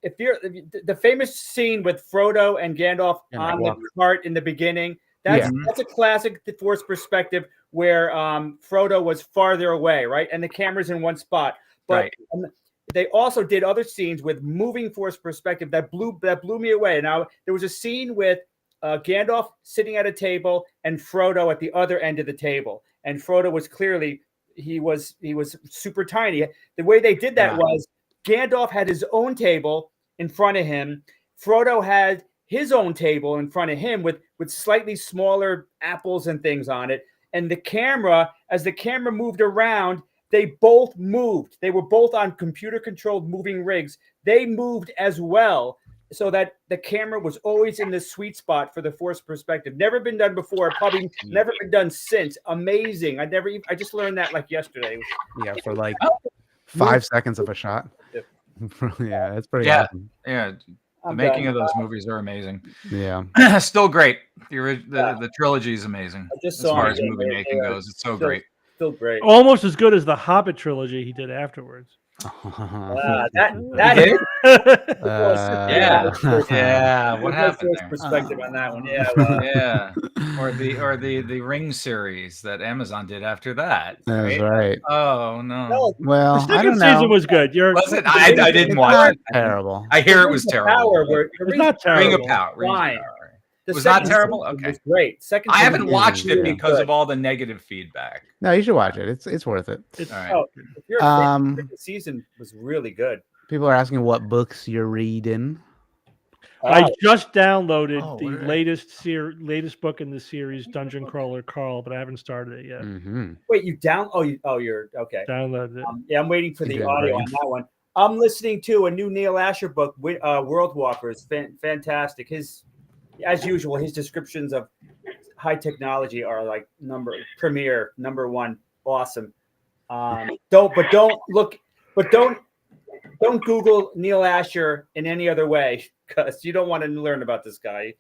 the famous scene with Frodo and Gandalf And on they the cart in the beginning. That's a classic forced perspective where Frodo was farther away, right? And the camera's in one spot. But Right. they also did other scenes with moving forced perspective that blew me away. Now there was a scene with Gandalf sitting at a table and Frodo at the other end of the table. And Frodo was clearly he was super tiny. The way they did that was Gandalf had his own table in front of him. Frodo had his own table in front of him with slightly smaller apples and things on it. And the camera, as the camera moved around, they both moved. They were both on computer-controlled moving rigs. They moved as well, so that the camera was always in the sweet spot for the forced perspective. Never been done before. Probably never been done since. Amazing. I just learned that like yesterday. Yeah, for like 5 seconds of a shot. Yeah, that's pretty awesome. Yeah. The making of those movies are amazing. Yeah. Still great. The trilogy is amazing. Just as far as movie making goes. It's so great. Still great. Almost as good as the Hobbit trilogy he did afterwards. That did? Yeah. What happened there? Perspective on that one. Yeah. Yeah. Or the Ring series that Amazon did after that. That's right. Oh no. Well, The I second don't know. season was good. Was it? I didn't watch it. Terrible. I hear it was terrible. It's not Ring of terrible. Power. Fine. It was not terrible. Okay. It Okay. was great. Second. I haven't watched it really because good. of all the negative feedback. No, you should watch it. It's worth it. It's, All right. Oh, if you're a fan, the second season was really good. People are asking what books you're reading. I just downloaded Oh, the what are they? latest book in the series, Dungeon Crawler Carl, but I haven't started it yet. Mm-hmm. Wait, you're okay. Downloaded it. Yeah, I'm waiting for the You're audio great. on that one. I'm listening to a new Neil Asher book, World Walkers. Fantastic. As usual, his descriptions of high technology are like premier, number one, awesome. Don't Google Neil Asher in any other way, because you don't want to learn about this guy.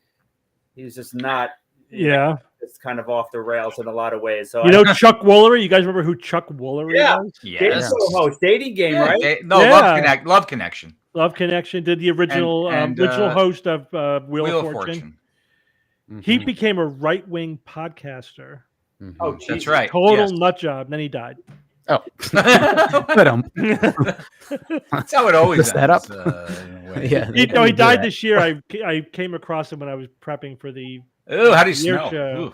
He's just not. Yeah. It's kind of off the rails in a lot of ways. So You know Chuck Woolery? You guys remember who Chuck Woolery was? Yes. host, dating game, Yeah, right? Yeah. Love Connection. Love Connection did the original original host of Wheel of Fortune. He became a right-wing podcaster. Oh, That's Jesus. right. Total yes. nut job. Then he died. Oh. That's how it always The setup. ends, in a way. Yeah. He died this year. I came across him when I was prepping for the Ooh, how do you Year smell? show. Ooh.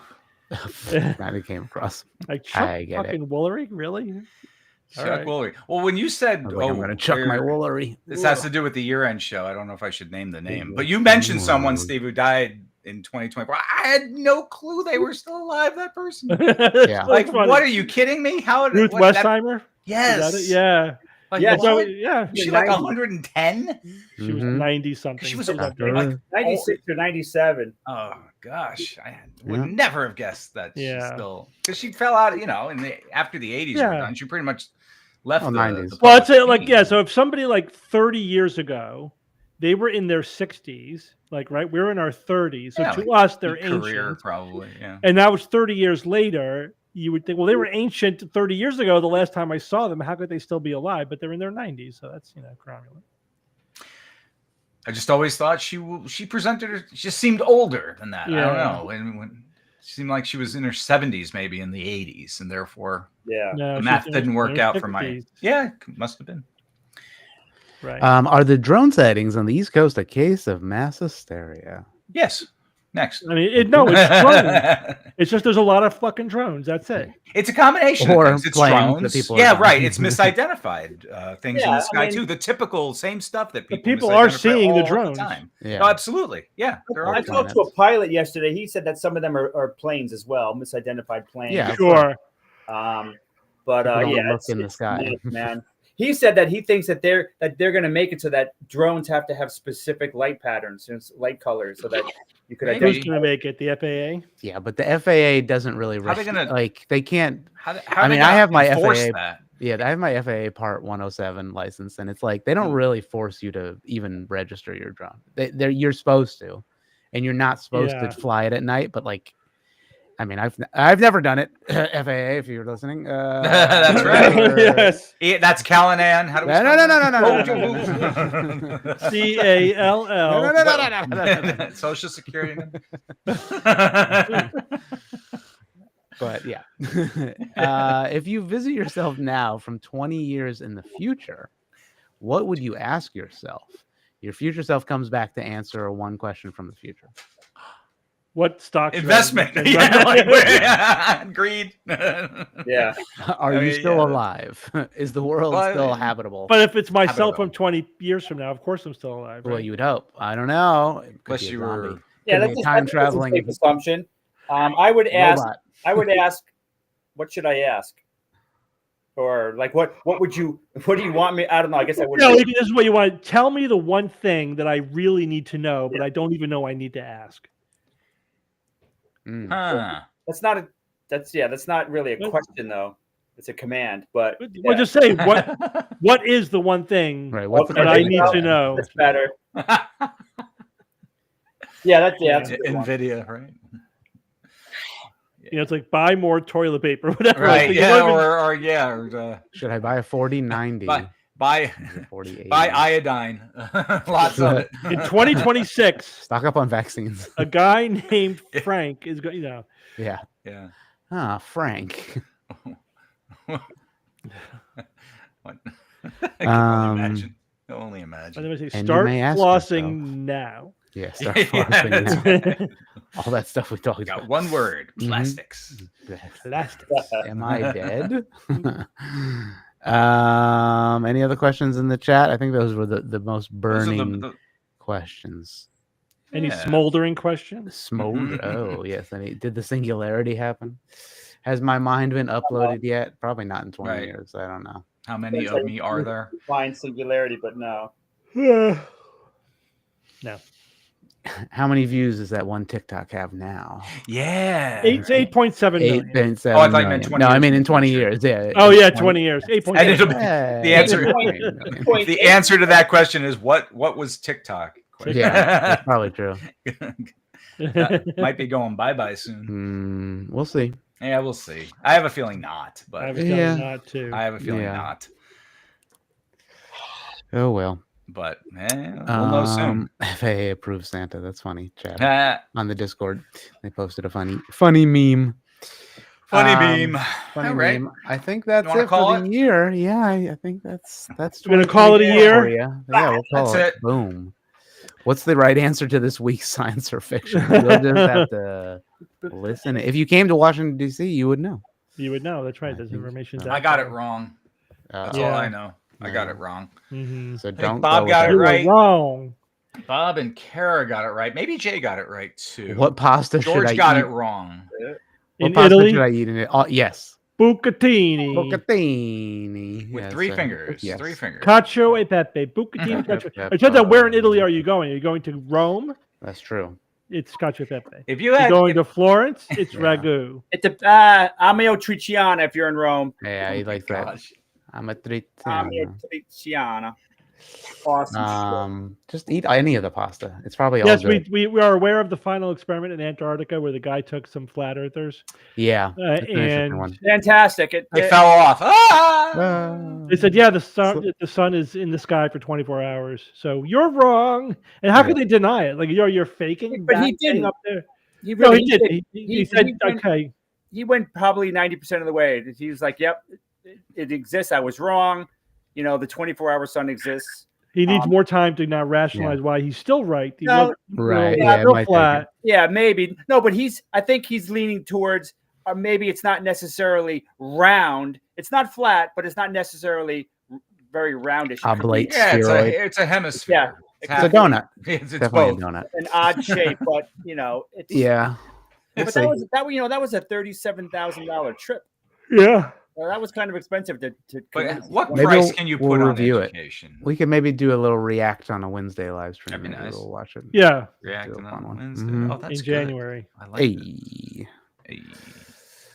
That came across. like Chuck I get it. fucking Woolery, really? Chuck right. Woolery. Well, when you said, I was like, I'm gonna chuck my Woolery. this has to do with the year-end show. I don't know if I should name the name, but you mentioned someone, Steve, who died in 2024. I had no clue they were still alive. That person. Yeah. Like, what are you kidding me? How? Ruth what, that- Westheimer? Is Yes. that it? Yeah. Like, Yeah, what? Yeah. Was she like 110? She was Mhm. 90 something. She was After- like, 96 or 97. oh gosh, I would Yeah. never have guessed that. Yeah. She's still, because she fell out. After the 80s were Yeah. done, she pretty much left Oh, the 90s. the Well, I'd public say like, scene. yeah. So if somebody like 30 years ago, they were in their 60s, like, right? We're in our 30s. So Yeah, to like, us, they're career ancient. probably. Yeah. And that was 30 years later. You would think, well, they were ancient 30 years ago. The last time I saw them, how could they still be alive? But they're in their 90s. So that's, cromulent. I just always thought she presented her. She just seemed older than that. I Yeah. don't know. And when she seemed like she was in her 70s, maybe in the 80s, and therefore Yeah. No, the she's math in didn't her work out for my. 60s. Yeah, must have been. Right. Are the drone sightings on the East Coast a case of mass hysteria? Yes. Next. I mean, it's drones. It's just there's a lot of fucking drones. That's it. It's a combination Or of things. It's planes that drones. people are Yeah, doing. right. It's misidentified things in Yeah, the sky I mean- too. The typical same stuff that But people people are misidentify seeing the all drones. time. Yeah. No, absolutely. Yeah, there I are. talked to a pilot yesterday. He said that some of them are planes as well, misidentified planes. Yeah. Sure. But People don't yeah, look in the sky. nuts, man. He said that he thinks that they're going to make it so that drones have to have specific light patterns and light colors, so that you could Maybe. Who's identify. going to make it? The FAA? Yeah, but the FAA doesn't really How they gonna- like they can't. How I mean, I have my enforce FAA that. Yeah, I have my FAA Part 107 license, and it's like they don't really force you to even register your drone. You're supposed to, and you're not supposed Yeah. to fly it at night. But like, I mean, I've never done it. FAA, if you're listening, That's right. Yes. Yeah, that's Callanan. How do we No, spell no. that? CALL. Social Security number. But yeah, if you visit yourself now from 20 years in the future, what would you ask yourself? Your future self comes back to answer one question from the future. What stock Investment. strategy? Yeah, like, greed. Yeah. Are I you mean, still yeah. alive? Is the world Well, still habitable? But if it's myself Habitable. from 20 years from now, of course I'm still alive. Well, Right? you would hope. I don't know. It could Unless be a you zombie. were. Yeah, Could be a time that's a traveling safe assumption. I would ask. robot. I would ask. What should I ask? Or like, what would you? What do you want me? I don't know. I guess I would. No, this is what you want. Tell me the one thing that I really need to know, but I don't even know I need to ask. Mm. Huh. That's not a. That's not really a question though. It's a command. But Well, just say what is the one thing Right. What's the that Okay, I need to know? that's better. That's a good one. NVIDIA, right? You know, it's like buy more toilet paper, whatever. Right. Like, Yeah. you Or Should I buy a 4090? buy 4080? buy iodine. Lots of it. in 2026, Stock up on vaccines. a guy named Frank is going. You know, Yeah. Yeah. Ah, Frank. What? I can only imagine. I can only I'm imagine. going to say And you start may ask flossing yourself. now. Yeah. Start Yeah, flossing that's now. All that stuff we talked Got about. one word: Mhm. plastics. Plastic. Am I dead? Any other questions in the chat? I think those were the most Those are burning questions. Any Yeah. smoldering questions? Smolder. Oh, yes. Did the singularity happen? Has my mind been uploaded yet? Probably not in 20 Right. years. I don't know. How many of me are there? Find singularity, but no. No. How many views does that one TikTok have now? Yeah. 8.7 million. 8.7 Oh, I thought you meant million. 20 No, I years mean in in the 20 future. years. Yeah. Oh yeah, 20 years. 8.7. And it'll be- Yeah, the answer- 8.8 million. The answer to that question is what was TikTok? Yeah, that's probably true. That might be going bye-bye soon. We'll see. Yeah, we'll see. I have a feeling not, I but have a feeling Yeah. not to. I have a feeling Yeah. not. Oh well. But we'll know soon. FAA approves Santa. That's funny. Chat Ah, on the Discord, they posted a funny meme. funny Um, meme. Funny All right. meme. I think that's wanna it call for the it? year. Yeah, I think that's We're gonna call it a 2024 year? for ya. Yeah, we'll call That's it. it. Boom. What's the right answer to this week's science or fiction? You'll just have to listen. If you came to Washington D.C., you would know. You would know. That's right. I This think information's so. out I got it there. wrong. That's Yeah. all I know. I got No. it wrong. Mhm. So think don't. Bob go got with it You that. were right. wrong. Bob and Kara got it right. Maybe Jay got it right too. What pasta should George I got eat? it wrong. What In pasta Italy, should I eat in it? Oh, yes. bucatini, Bucatini. With Yes, 3 sir. fingers. Yes. 3 fingers. cacio e pepe, bucatini, cacio. Yep. It turns out, where in Italy are you going? Are you going to Rome? That's true. It's cacio e pepe. If you You're had going to Florence? It's Yeah. ragu. It's a Amio Triciana if you're in Rome. Yeah, he likes that. gosh. I'm a Amio Tritano. Triciana. Awesome. Just eat any of the pasta. It's probably all Yes, good. we are aware of the final experiment in Antarctica where the guy took some flat earthers Yeah. that's an interesting and one. Fantastic. They fell off. Ah! they said, yeah, the sun is in the sky for 24 hours. So you're wrong. And how could they deny it? Like, you're faking But he that thing didn't. up there. He No, really he did. did. He said, went, okay. he went probably 90% of the way. He was like, yep, it exists. I was wrong. You know, the 24-hour sun exists. He needs more time to now rationalize why he's still right. He No, wasn't Right. real- Yeah, it real might take flat. Yeah, maybe. No, but I think he's leaning towards, or maybe it's not necessarily round. It's not flat, but it's not necessarily very roundish. It could be Oblate Yeah, spheroid. it's a hemisphere. Yeah. It's a half- donut. It's Definitely both. a donut. an odd shape, but it's Yeah. We'll But see. that was a $37,000 trip. Yeah. Well, that was kind of expensive to But convince what Maybe price we'll- can you we'll put on review it. education? We could maybe do a little react on a Wednesday live stream. That'd be Maybe nice. We'll watch it. Yeah. Reacting Do a fun on one. Wednesday. Mhm. Oh, that's In good. January. I like that. Hey. Hey.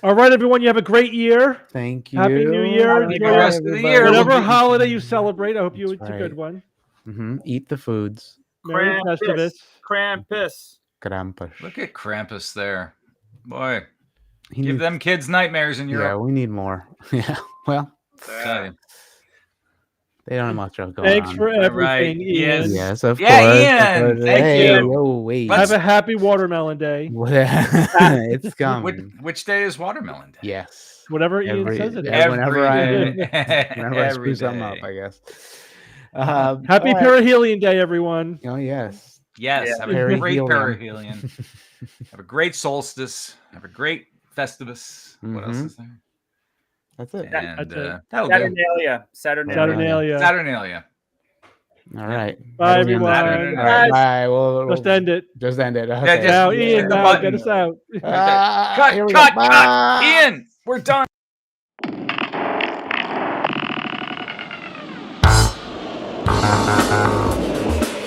All right, everyone. You have a great year. Thank you. Happy New Year. Happy Enjoy the rest of the everybody. year. Whatever We'll be- holiday you celebrate, I hope That's it's a right. good one. Eat the foods. Merry Festivus. Krampus. Krampus. Look at Krampus there. Boy, He give needs- them kids nightmares in Yeah, Europe. we need more. Yeah. Well, Tell you. they don't have much going Thanks on. for All everything, right. Ian. Yes. Yes, of Yeah, course. Ian, Of course. thank Hey, you. Oh, wait. Let's- Have a happy watermelon day. It's Which, coming. which day is Watermelon Day? Yes. Whatever Ian Every- says it is. every- whenever I- day. Whenever I Every screw something up, day. I guess. Happy all right. Perihelion Day, everyone. Oh, yes. Yes, Yeah. have a great Perihelion. perihelion. Have a great solstice. Have a great festivus. What else Mhm. is there? That's it. And That's it. that'll do. Saturnalia. Saturnalia. Saturnalia. All right. Bye, How do we end this? everyone. All right. Guys. Bye. We'll Just end it. just end it. Yeah, Okay. just Now, hit Ian, the now button. get us out. Cut, Here we cut, go. cut. Bye. Ian, we're done.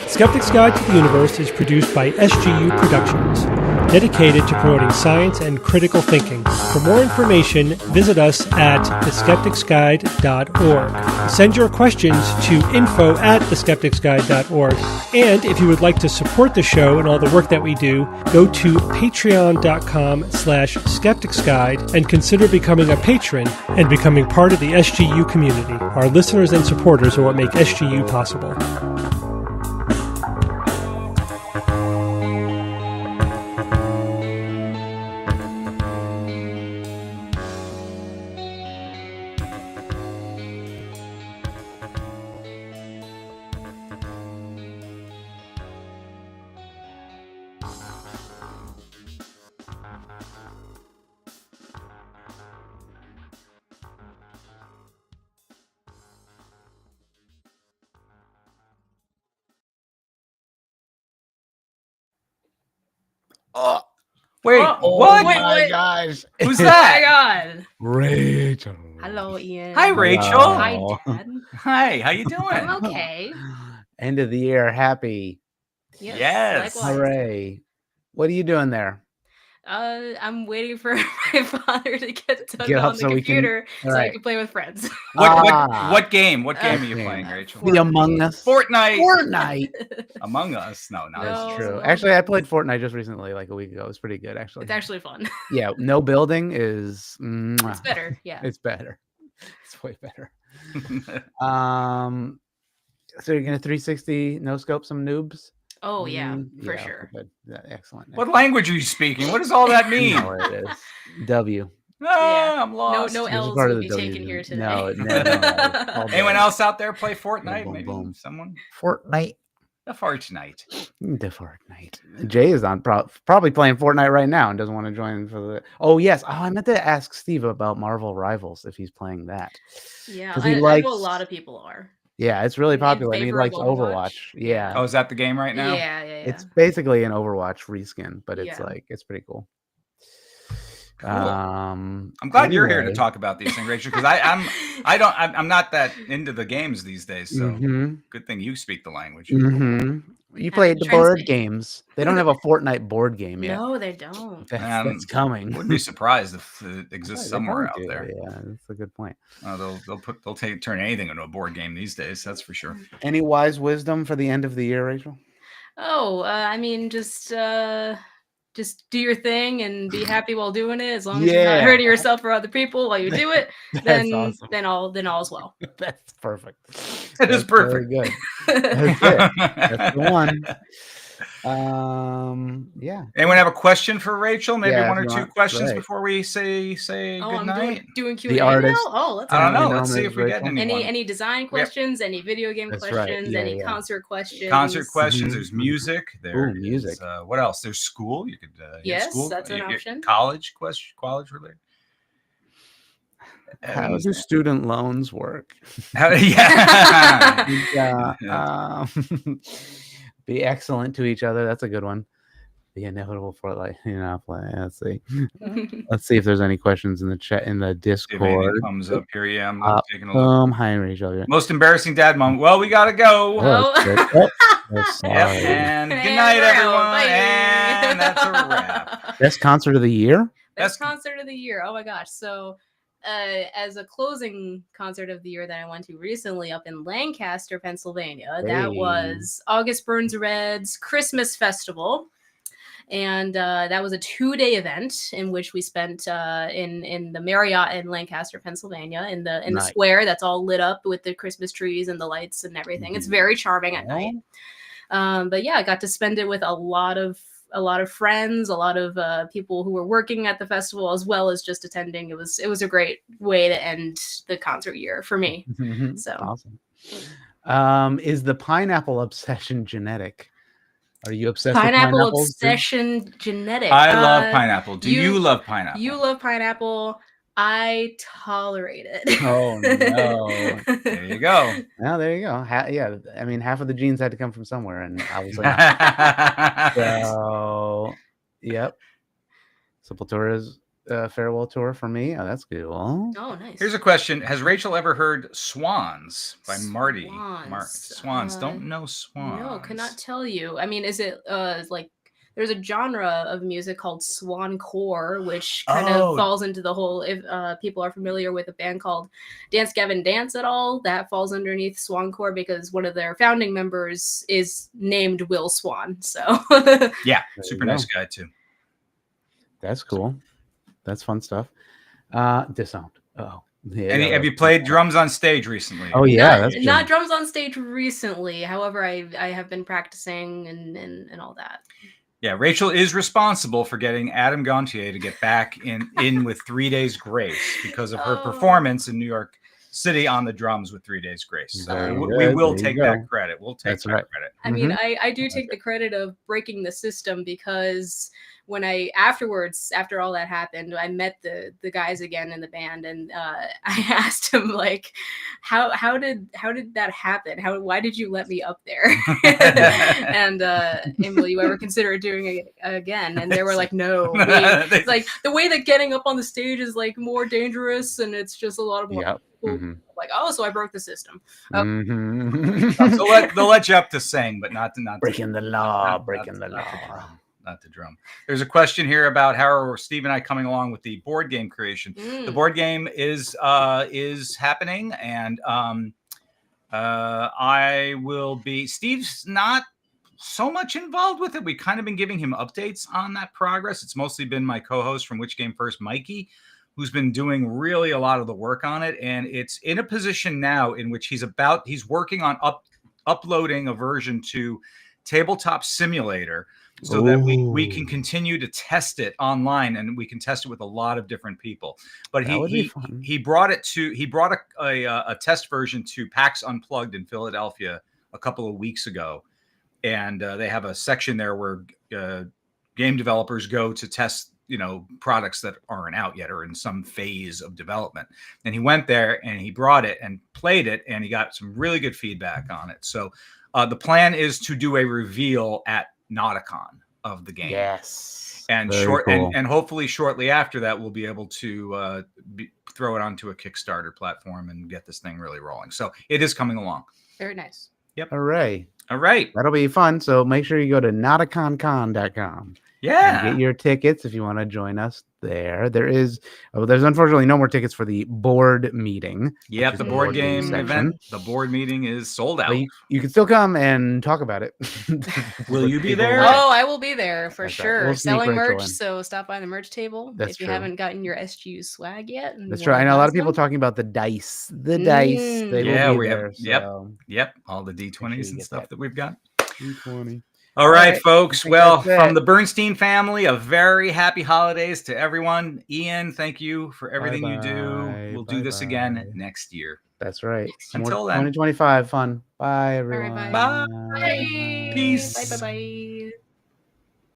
Skeptic's Guide to the Universe is produced by SGU Productions, dedicated to promoting science and critical thinking. For more information, visit us at theskepticsguide.org. Send your questions to info@theskepticsguide.org. And if you would like to support the show and all the work that we do, go to patreon.com/skepticsguide and consider becoming a patron and becoming part of the SGU community. Our listeners and supporters are what make SGU possible. Wait, Oh what? my Wait. gosh. Who's Oh my that? god. Rachel. Hello, Ian. Hi, Rachel. Hi, Hello. Dad. Hi, how you doing? I'm okay. End of the year. Happy. Yes. Yes. Likewise. Hooray. What are you doing there? I'm waiting for my father to get done Get up on the so we can- computer so I Alright. can play with friends. What game? What game are you Okay. playing, Rachel? The Among Us. Fortnite. Fortnite. Among Us? No, not That's No. true. Actually, I played Fortnite just recently, like a week ago. It was pretty good, actually. It's actually fun. Yeah, no building is It's better. Yeah. It's better. It's way better. So you're gonna 360 no scope some noobs? Oh yeah, for Yeah, sure. good. Yeah, excellent. What language are you speaking? What does all that You mean? know what it is. W. Ah, Yeah. I'm lost. No This is L's part will of be the taken W. here today. No, all Anyone day. else out there play Fortnite? Boom, Maybe boom. someone. Fortnite. The Fortnite. The Fortnite. Jay is on probably playing Fortnite right now and doesn't want to join for the. Oh yes. Oh, I meant to ask Steve about Marvel Rivals if he's playing that. Yeah, 'Cause I he know likes- a lot of people are. Yeah, it's really In popular, and he favor of likes Overwatch. Yeah, Oh, is that the game right now? Yeah. it's basically an Overwatch reskin, but it's Yeah. like it's pretty cool. Cool. I'm glad you're here to anyway. talk about these things, Rachel, because I'm not that into the games these days. So Mhm, good thing you speak the language. mhm. You Have played to the board translate. games. They don't have a Fortnite board game yet. No, they don't. That's coming. Wouldn't be surprised if it exists They somewhere probably out do, there. Yeah, that's a good point. They'll turn anything into a board game these days. That's for sure. Any wise wisdom for the end of the year, Rachel? Oh, I mean, just do your thing and be happy while doing it. As long as you're Yeah. not hurting yourself or other people while you do it, That's then awesome. then all's well. That's perfect. That is That's very perfect. good. That's it. That's the one. Yeah. Anyone have a question for Rachel? Maybe Yeah, one if or you two want. questions Right. before we say Oh, good I'm night. doing Q&A artist. now? Oh, let's I don't go. know. Apparently Let's known see as if we get Rachel. anyone. Any design questions, any video game That's right. questions, Yeah, any yeah. concert questions. Concert questions. Mhm, There's mhm. music. There is, music. what else? There's school. You could Yes, school. that's an you get option. College question. College related. How do student loans work? Yeah. Be excellent to each other. That's a good one. The inevitable for like play. Let's see. Let's see if there's any questions in the chat in the If anything Discord. comes up here, yeah, I'm taking a look. Hi Rachel. Yeah. Most embarrassing dad moment. Well, we gotta go. Oh. That's Yep. sorry. And good And night, we're out. everyone. Bye. And that's a wrap. Best concert of the year? Best Best- concert of the year. Oh my gosh. So as a closing concert of the year that I went to recently up in Lancaster, Pennsylvania, that Hey. was August Burns Red's Christmas Festival. And that was a 2-day event in which we spent in the Marriott in Lancaster, Pennsylvania, in the Nice. square that's all lit up with the Christmas trees and the lights and everything. It's very charming at night. But yeah, I got to spend it with a lot of friends, a lot of people who were working at the festival, as well as just attending. It was a great way to end the concert year for me. So Awesome. Is the pineapple obsession genetic? Are you obsessed Pineapple with pineapples? too? obsession genetic. I love pineapple. Do you- you love pineapple? You love pineapple. I tolerate it. Oh, no. There you go. Well, there you go. Yeah, I mean, half of the genes had to come from somewhere, and obviously not. So, yep. Sepultura's farewell tour for me. Oh, that's cool. Oh, nice. Here's a question: has Rachel ever heard "Swans" by Marty? Swans. Don't know Swans. No, cannot tell you. I mean, is it like there's a genre of music called swancore, which kind of falls into the whole. If people are familiar with a band called Dance Gavin Dance at all, that falls underneath swancore because one of their founding members is named Will Swan. So Yeah, There super you nice go. guy too. That's cool. That's fun stuff. Disowned. Oh, yeah. And have you played drums on stage recently? Oh yeah, not, that's not good. drums on stage recently. However, I have been practicing and all that. Yeah, Rachel is responsible for getting Adam Gontier to get back in with 3 days grace because of her Oh. performance in New York City on the drums with 3 days grace. So Very we good. will There you take go. that credit. We'll take That's that right. credit. I mean, Mhm. I do take the credit of breaking the system because when after all that happened, I met the guys again in the band, and I asked him like, how did that happen? Why did you let me up there? And will you ever consider doing it again? And they were like, no. Like the way that getting up on the stage is like more dangerous, and it's just a lot of more. Yep. People. Mhm. Like, oh, so I broke the system. Mhm. So they'll let you up to sing, but not breaking the law, not breaking the the law. drum. Not the drum. There's a question here about how are Steve and I coming along with the board game creation. The board game is happening, and I will be. Steve's not so much involved with it. We kind of been giving him updates on that progress. It's mostly been my co-host from Which Game First, Mikey, who's been doing really a lot of the work on it, and it's in a position now in which he's working on uploading a version to Tabletop Simulator so that we can continue to test it online, and we can test it with a lot of different people. But That would be fun. he brought a test version to PAX Unplugged in Philadelphia a couple of weeks ago, and they have a section there where game developers go to test products that aren't out yet or in some phase of development. And he went there and he brought it and played it, and he got some really good feedback on it. So the plan is to do a reveal at Nauticon of the game. Yes. And Very cool. and hopefully shortly after that we'll be able to throw it onto a Kickstarter platform and get this thing really rolling. So it is coming along. Very nice. Hooray. All right. That'll be fun. So make sure you go to nauticoncon.com. Yeah. And get your tickets if you want to join us there. There's unfortunately no more tickets for the board meeting. Yep, which the is board board game game section. event. The board meeting is sold out. But you can still come and talk about it. Will you be People there? will. Oh, I will be there for That's right. sure. We'll sneak Selling Rachel merch, in. so stop by the merch table That's if you true. haven't gotten your SGU swag yet. and That's wanna right. I know a lot buy of people some. talking about the dice. The dice. They Yeah, will be we have- there. yep. So Yep, all the Make sure D20s you and get stuff that. that we've got. 220. All right, right, folks. I think Well, that's from it. the Bernstein family, a very happy holidays to everyone. Ian, thank you for everything you do. Bye-bye. We'll do this again Bye-bye. next year. That's right. Until More then. 2025 fun. Bye, All right, everyone. bye. Bye. Peace. Bye. Bye. Bye.